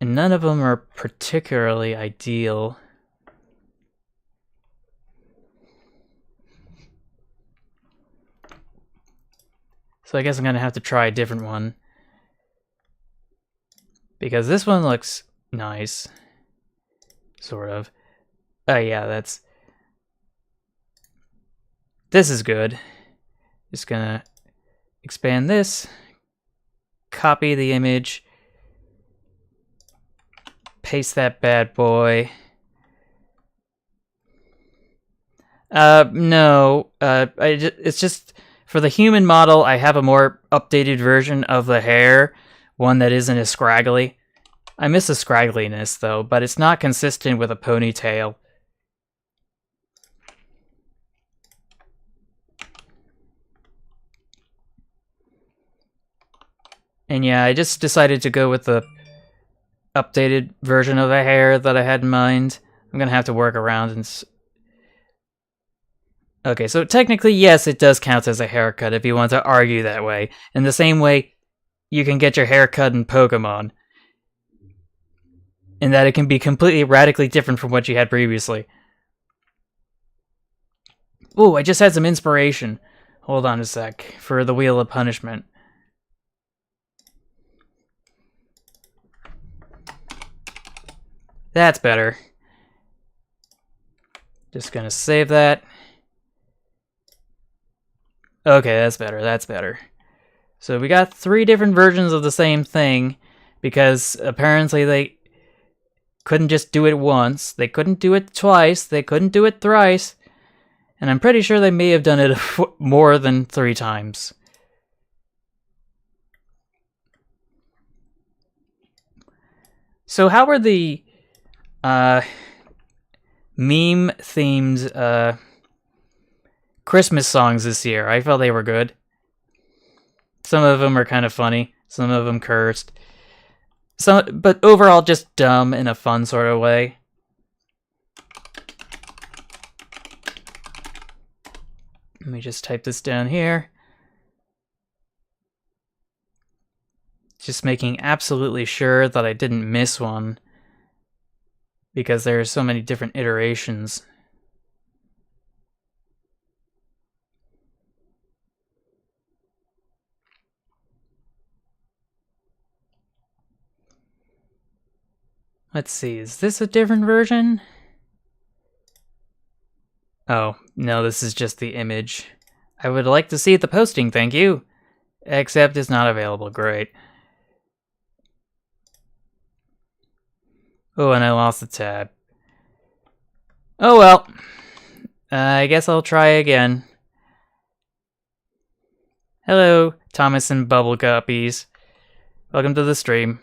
and none of them are particularly ideal. So I guess I'm gonna have to try a different one. Because this one looks nice. Sort of. Oh yeah, this is good. Just gonna expand this. Copy the image. Paste that bad boy. No. It's just... For the human model, I have a more updated version of the hair. One that isn't as scraggly. I miss the scraggliness, though, but it's not consistent with a ponytail. And yeah, I just decided to go with the updated version of the hair that I had in mind. I'm gonna have to work around and... Okay, so technically, yes, it does count as a haircut if you want to argue that way. In the same way, you can get your hair cut in Pokemon. In that it can be completely radically different from what you had previously. Ooh, I just had some inspiration. Hold on a sec, for the Wheel of Punishment. That's better. Just gonna save that. Okay, that's better, that's better. So we got 3 different versions of the same thing, because apparently they couldn't just do it once, they couldn't do it twice, they couldn't do it thrice, and I'm pretty sure they may have done it more than 3 times. So how were the meme-themed Christmas songs this year? I felt they were good. Some of them are kind of funny, some of them cursed. But overall just dumb in a fun sort of way. Let me just type this down here. Just making absolutely sure that I didn't miss one, because there are so many different iterations. Let's see, is this a different version? Oh, no, this is just the image. I would like to see the posting, thank you. Except it's not available, great. Oh, and I lost the tab. Oh well. I guess I'll try again. Hello, Thomas and Bubble Guppies. Welcome to the stream.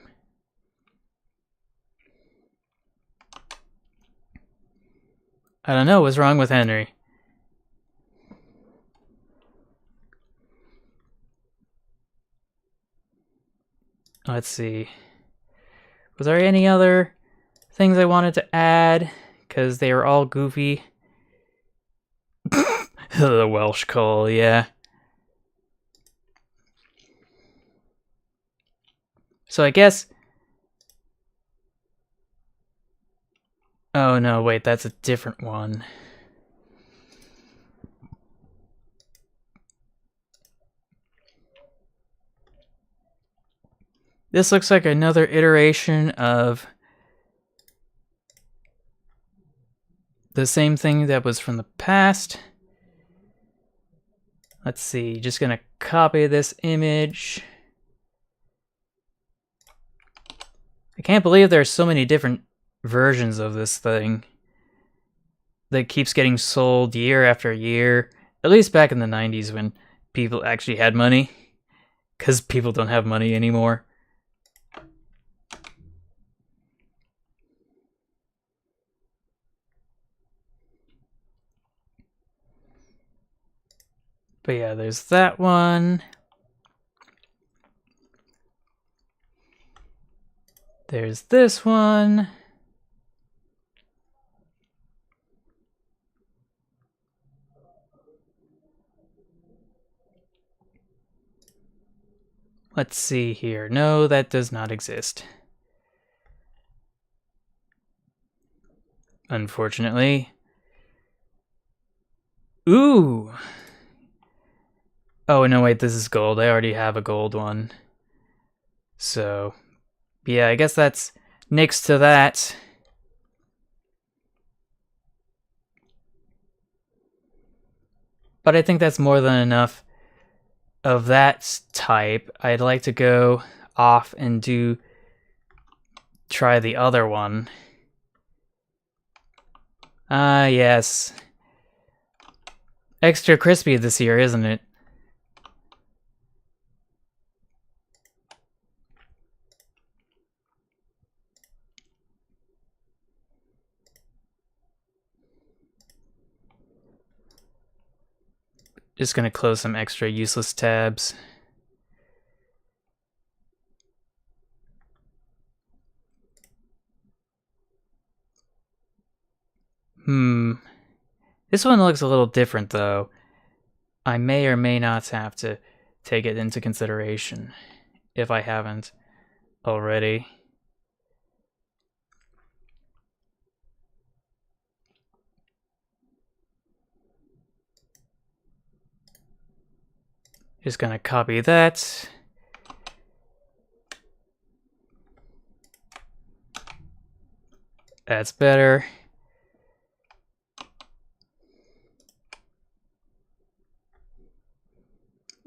I don't know what's wrong with Henry. Let's see. Was there any other things I wanted to add? Because they were all goofy. The Welsh call, yeah. So I guess... Oh no, wait, that's a different one. This looks like another iteration of the same thing that was from the past. Let's see, just gonna copy this image. I can't believe there's so many different versions of this thing that keeps getting sold year after year, at least back in the 90s when people actually had money, because people don't have money anymore. But yeah, there's that one. There's this one. Let's see here. No, that does not exist. Unfortunately. Ooh! Oh, no, wait, this is gold. I already have a gold one. So, yeah, I guess that's next to that. But I think that's more than enough of that type. I'd like to go off and try the other one. Ah, yes. Extra crispy this year, isn't it? Just gonna close some extra useless tabs. This one looks a little different though. I may or may not have to take it into consideration if I haven't already. Just gonna copy that. That's better.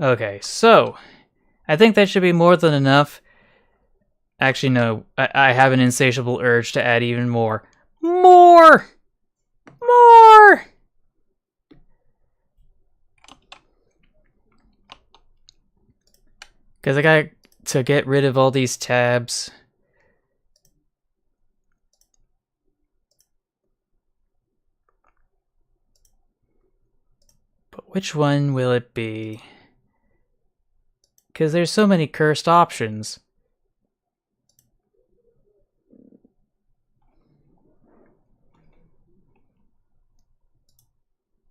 Okay, so I think that should be more than enough. Actually, no, I have an insatiable urge to add even more. More! More! Because I got to get rid of all these tabs. But which one will it be? Because there's so many cursed options.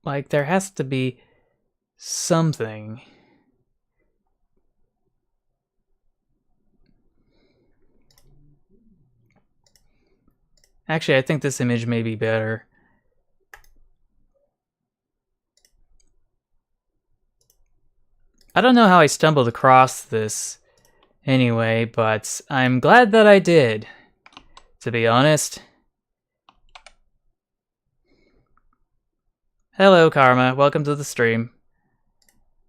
Like, there has to be something. Actually, I think this image may be better. I don't know how I stumbled across this anyway, but I'm glad that I did, to be honest. Hello, Karma. Welcome to the stream.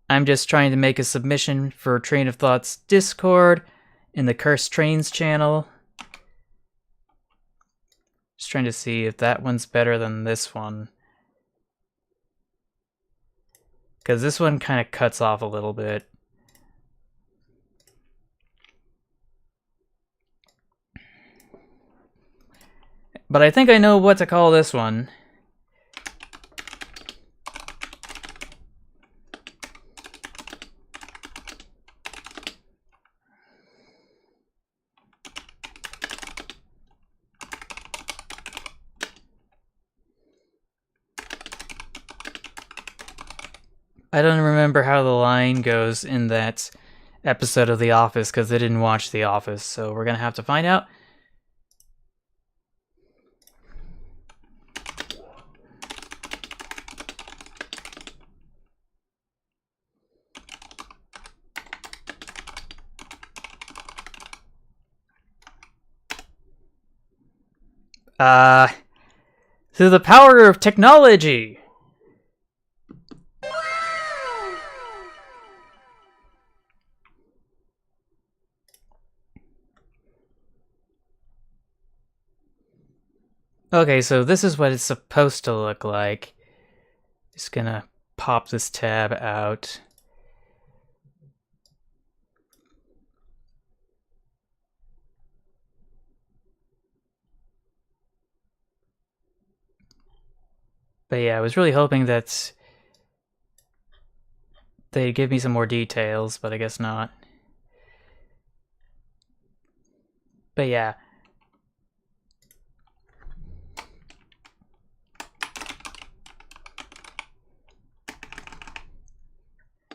I'm just trying to make a submission for Train of Thought's Discord in the Cursed Trains channel. trying to see if that one's better than this one. Because this one kind of cuts off a little bit. But I think I know what to call this one. I don't remember how the line goes in that episode of The Office because I didn't watch The Office, so we're gonna have to find out. Through the power of technology! Okay, so this is what it's supposed to look like. Just gonna pop this tab out. But yeah, I was really hoping that they'd give me some more details, but I guess not. But yeah.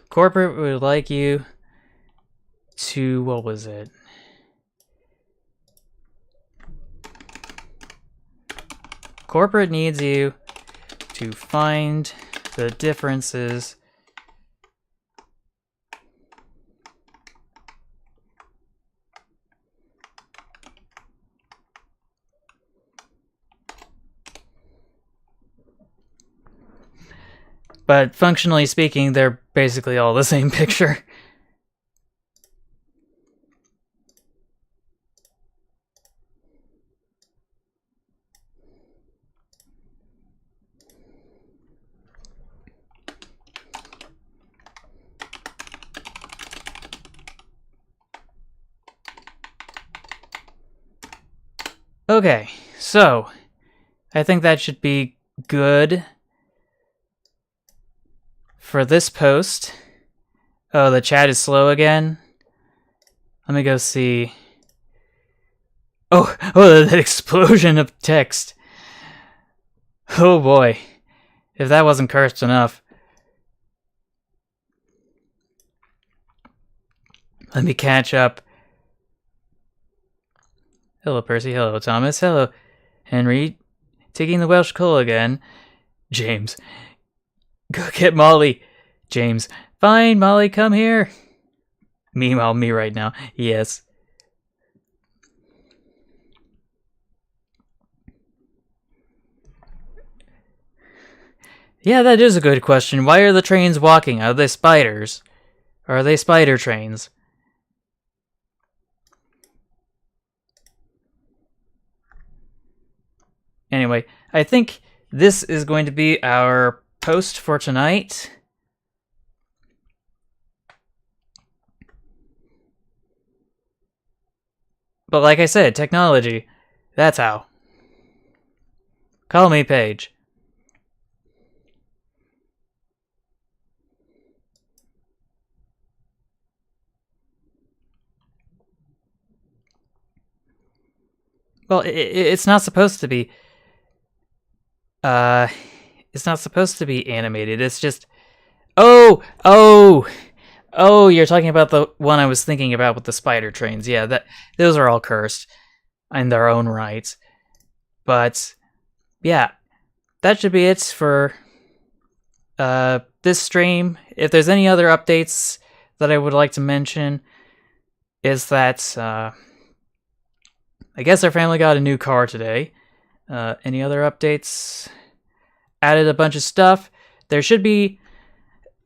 Corporate would like you to, what was it? Corporate needs you to find the differences but functionally speaking, they're basically all the same picture. Okay, so I think that should be good for this post. Oh, the chat is slow again. Let me go see. Oh, that explosion of text. Oh boy, if that wasn't cursed enough. Let me catch up. Hello, Percy. Hello, Thomas. Hello, Henry. Taking the Welsh coal again. James. Go get Molly. James. Fine, Molly, come here. Meanwhile, me right now. Yes. Yeah, that is a good question. Why are the trains walking? Are they spiders? Or are they spider trains? Anyway, I think this is going to be our post for tonight. But like I said, technology. That's how. Call me Paige. Well, it's not supposed to be. It's not supposed to be animated. It's just. Oh, you're talking about the one I was thinking about with the spider trains. Yeah, those are all cursed in their own right. But yeah, that should be it for this stream. If there's any other updates that I would like to mention, is that I guess our family got a new car today. Any other updates? Added a bunch of stuff. There should be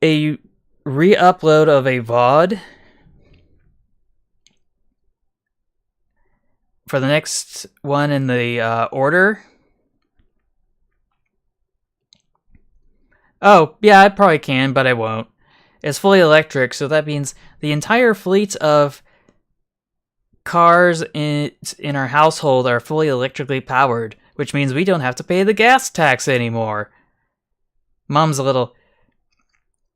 a re-upload of a VOD for the next one in the order. Oh, yeah, I probably can, but I won't. It's fully electric, so that means the entire fleet of cars in our household are fully electrically powered, which means we don't have to pay the gas tax anymore. Mom's a little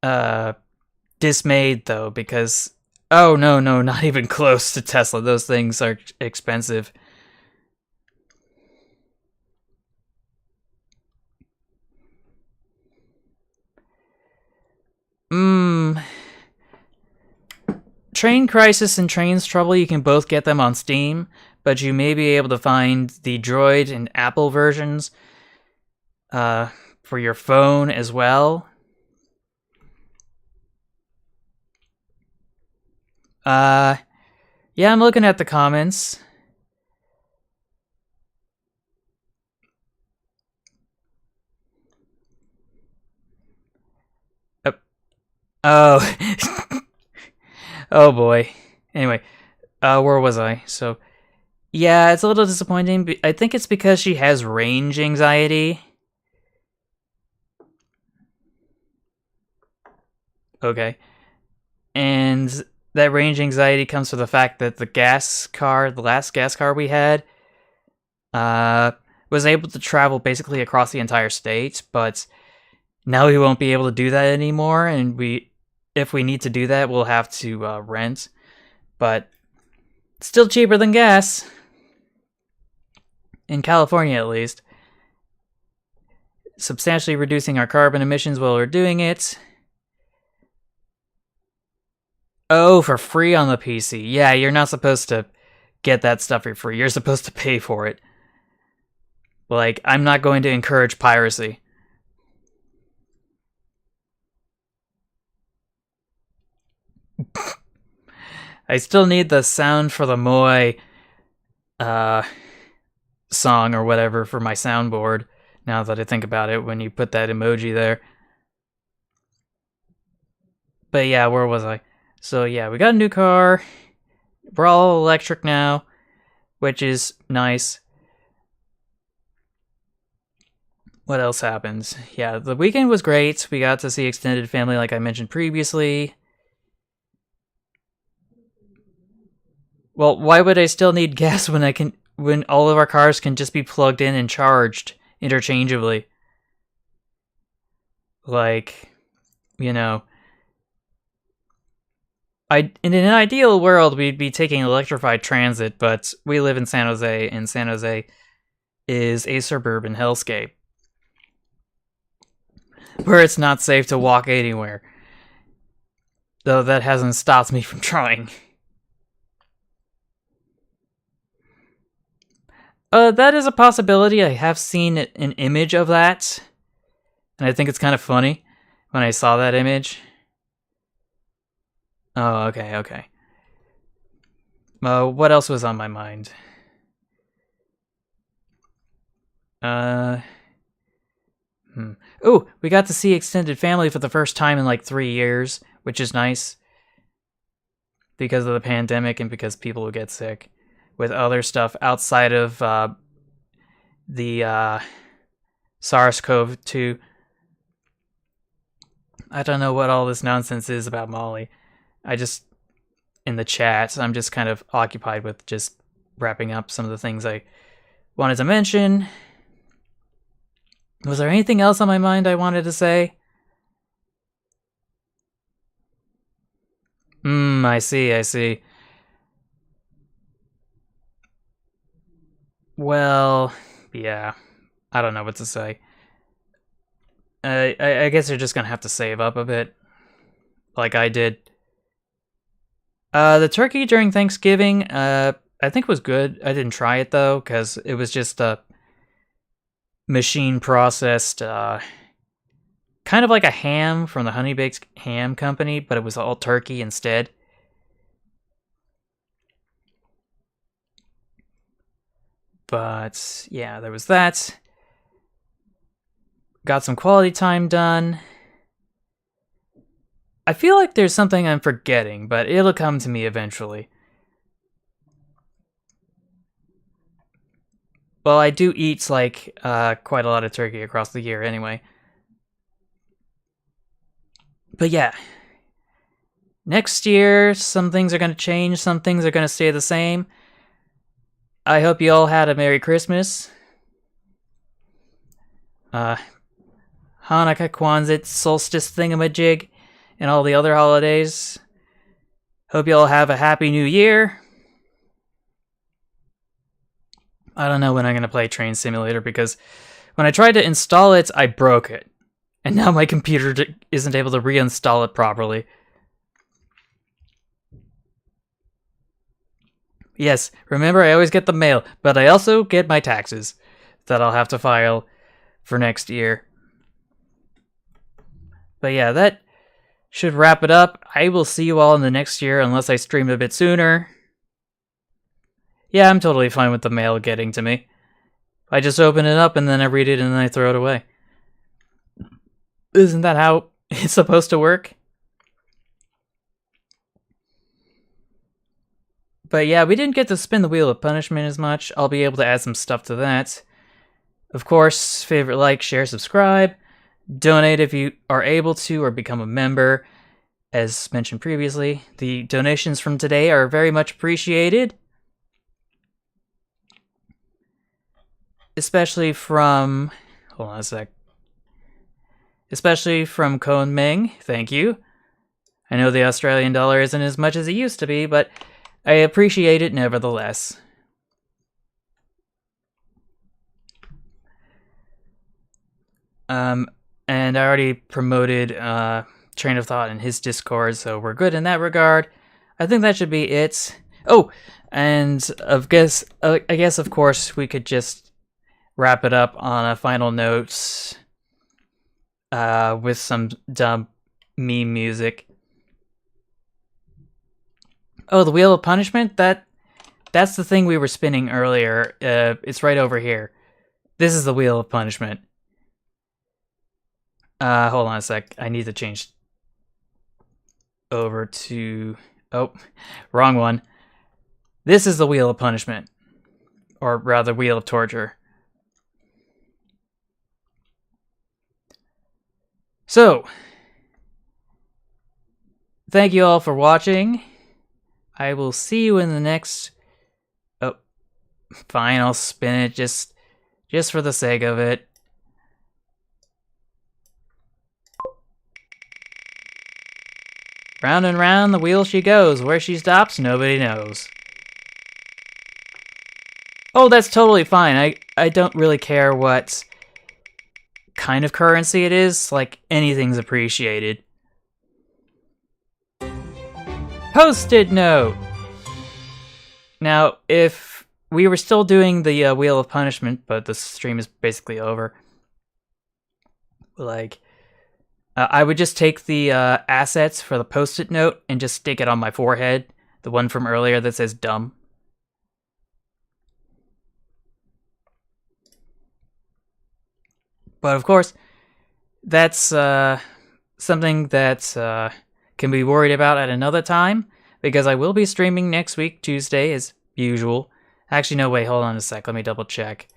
uh dismayed though because oh no, not even close to Tesla. Those things are expensive. Mmm. Train Crisis and Trains Trouble, you can both get them on Steam, but you may be able to find the Droid and Apple versions for your phone as well. Yeah, I'm looking at the comments. Oh, oh boy. Anyway, where was I? So, yeah, it's a little disappointing. I think it's because she has range anxiety. Okay. And that range anxiety comes from the fact that the last gas car we had, was able to travel basically across the entire state, but now we won't be able to do that anymore, and if we need to do that, we'll have to rent. But still cheaper than gas. In California, at least. Substantially reducing our carbon emissions while we're doing it. Oh, for free on the PC. Yeah, you're not supposed to get that stuff for free. You're supposed to pay for it. Like, I'm not going to encourage piracy. I still need the sound for the Moai song or whatever for my soundboard, now that I think about it, when you put that emoji there. But yeah, where was I? So yeah, we got a new car. We're all electric now, which is nice. What else happens? Yeah, the weekend was great. We got to see extended family like I mentioned previously. Well, why would I still need gas when all of our cars can just be plugged in and charged interchangeably? Like, you know, in an ideal world we'd be taking electrified transit, but we live in San Jose, and San Jose is a suburban hellscape where it's not safe to walk anywhere. Though that hasn't stopped me from trying. That is a possibility. I have seen an image of that, and I think it's kind of funny when I saw that image. Oh, okay. What else was on my mind? Oh, we got to see extended family for the first time in like 3 years, which is nice. Because of the pandemic and because people will get sick with other stuff outside of the SARS-CoV-2. I don't know what all this nonsense is about Molly. In the chat, I'm just kind of occupied with just wrapping up some of the things I wanted to mention. Was there anything else on my mind I wanted to say? I see. Well, yeah. I don't know what to say. I guess you're just gonna have to save up a bit. Like I did. The turkey during Thanksgiving, I think was good. I didn't try it though, because it was just a machine processed, kind of like a ham from the Honey Baked Ham Company, but it was all turkey instead. But yeah, there was that. Got some quality time done. I feel like there's something I'm forgetting, but it'll come to me eventually. Well, I do eat like quite a lot of turkey across the year anyway. But yeah, next year, some things are going to change, some things are going to stay the same. I hope you all had a Merry Christmas. Hanukkah, Kwanzaa, Solstice Thingamajig, and all the other holidays. Hope you all have a Happy New Year. I don't know when I'm going to play Train Simulator because when I tried to install it, I broke it. And now my computer isn't able to reinstall it properly. Yes, remember I always get the mail, but I also get my taxes that I'll have to file for next year. But yeah, that should wrap it up. I will see you all in the next year unless I stream a bit sooner. Yeah, I'm totally fine with the mail getting to me. I just open it up and then I read it and then I throw it away. Isn't that how it's supposed to work? But yeah, we didn't get to spin the Wheel of Punishment as much. I'll be able to add some stuff to that. Of course, favorite, like, share, subscribe. Donate if you are able to or become a member. As mentioned previously, the donations from today are very much appreciated. Especially from... Hold on a sec. Especially from Cone Ming. Thank you. I know the Australian dollar isn't as much as it used to be, but I appreciate it nevertheless. And I already promoted Train of Thought in his Discord, so we're good in that regard. I think that should be it. Oh, and I guess of course we could just wrap it up on a final note with some dumb meme music. Oh, the Wheel of Punishment? That's the thing we were spinning earlier. It's right over here. This is the Wheel of Punishment. Hold on a sec. I need to change over to... Oh, wrong one. This is the Wheel of Punishment. Or rather, Wheel of Torture. So, thank you all for watching. I will see you in the next... Oh, fine, I'll spin it just for the sake of it. Round and round the wheel she goes. Where she stops, nobody knows. Oh, that's totally fine. I don't really care what kind of currency it is. Like, anything's appreciated. Post-it note! Now, if we were still doing the Wheel of Punishment, but the stream is basically over, like... I would just take the assets for the post-it note and just stick it on my forehead. The one from earlier that says dumb. But of course, that's something that can be worried about at another time. Because I will be streaming next week, Tuesday, as usual. Actually, no, wait, hold on a sec. Let me double check.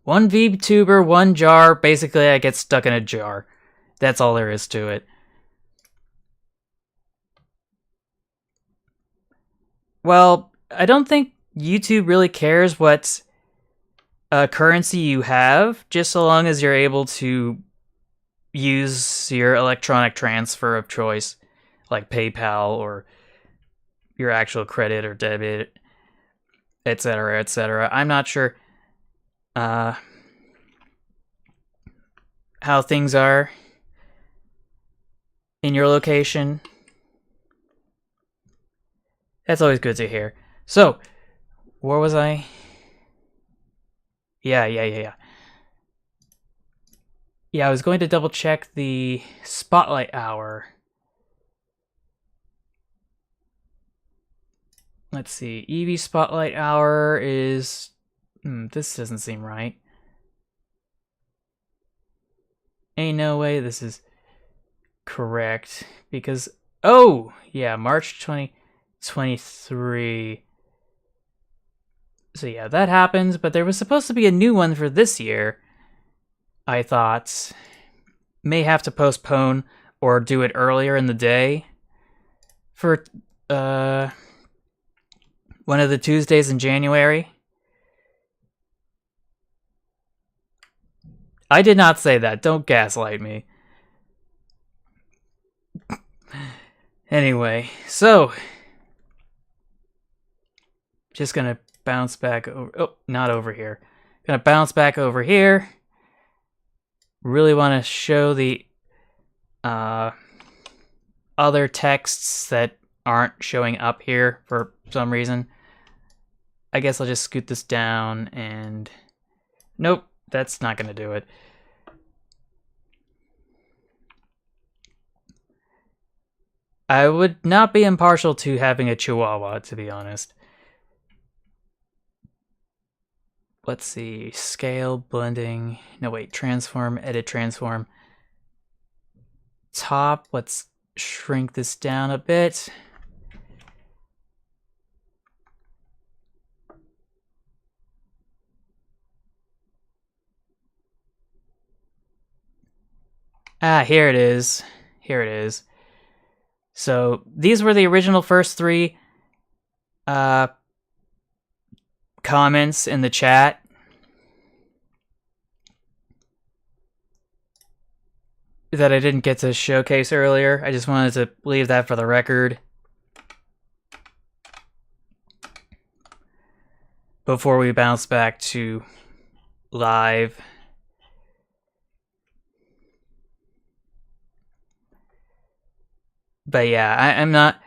One VTuber, one jar. Basically, I get stuck in a jar. That's all there is to it. Well, I don't think YouTube really cares what currency you have, just so long as you're able to use your electronic transfer of choice, like PayPal or your actual credit or debit, etc., etc. I'm not sure how things are in your location. That's always good to hear. So, where was I? Yeah, I was going to double check the spotlight hour. Let's see. EV spotlight hour is... this doesn't seem right. Ain't no way this is correct. Because... Oh! Yeah, March 20... 23. So yeah, that happened, but there was supposed to be a new one for this year. I thought may have to postpone or do it earlier in the day for one of the Tuesdays in January. I did not say that. Don't gaslight me. Anyway, so just gonna bounce back over. Oh, not over here. Gonna bounce back over here. Really want to show the other texts that aren't showing up here for some reason. I guess I'll just scoot this down and... Nope, that's not gonna do it. I would not be impartial to having a Chihuahua, to be honest. Let's see, scale, blending, no wait, transform, edit, transform. Top, let's shrink this down a bit. Ah, here it is. Here it is. So these were the original first 3 comments in the chat. That I didn't get to showcase earlier. I just wanted to leave that for the record. Before we bounce back to live. But yeah, I'm not...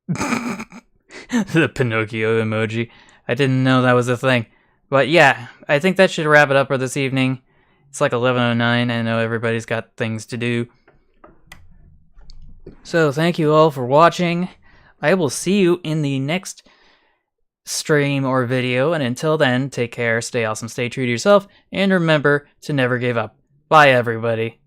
The Pinocchio emoji. I didn't know that was a thing. But yeah, I think that should wrap it up for this evening. It's like 11:09. I know everybody's got things to do. So thank you all for watching. I will see you in the next stream or video. And until then, take care, stay awesome, stay true to yourself, and remember to never give up. Bye, everybody.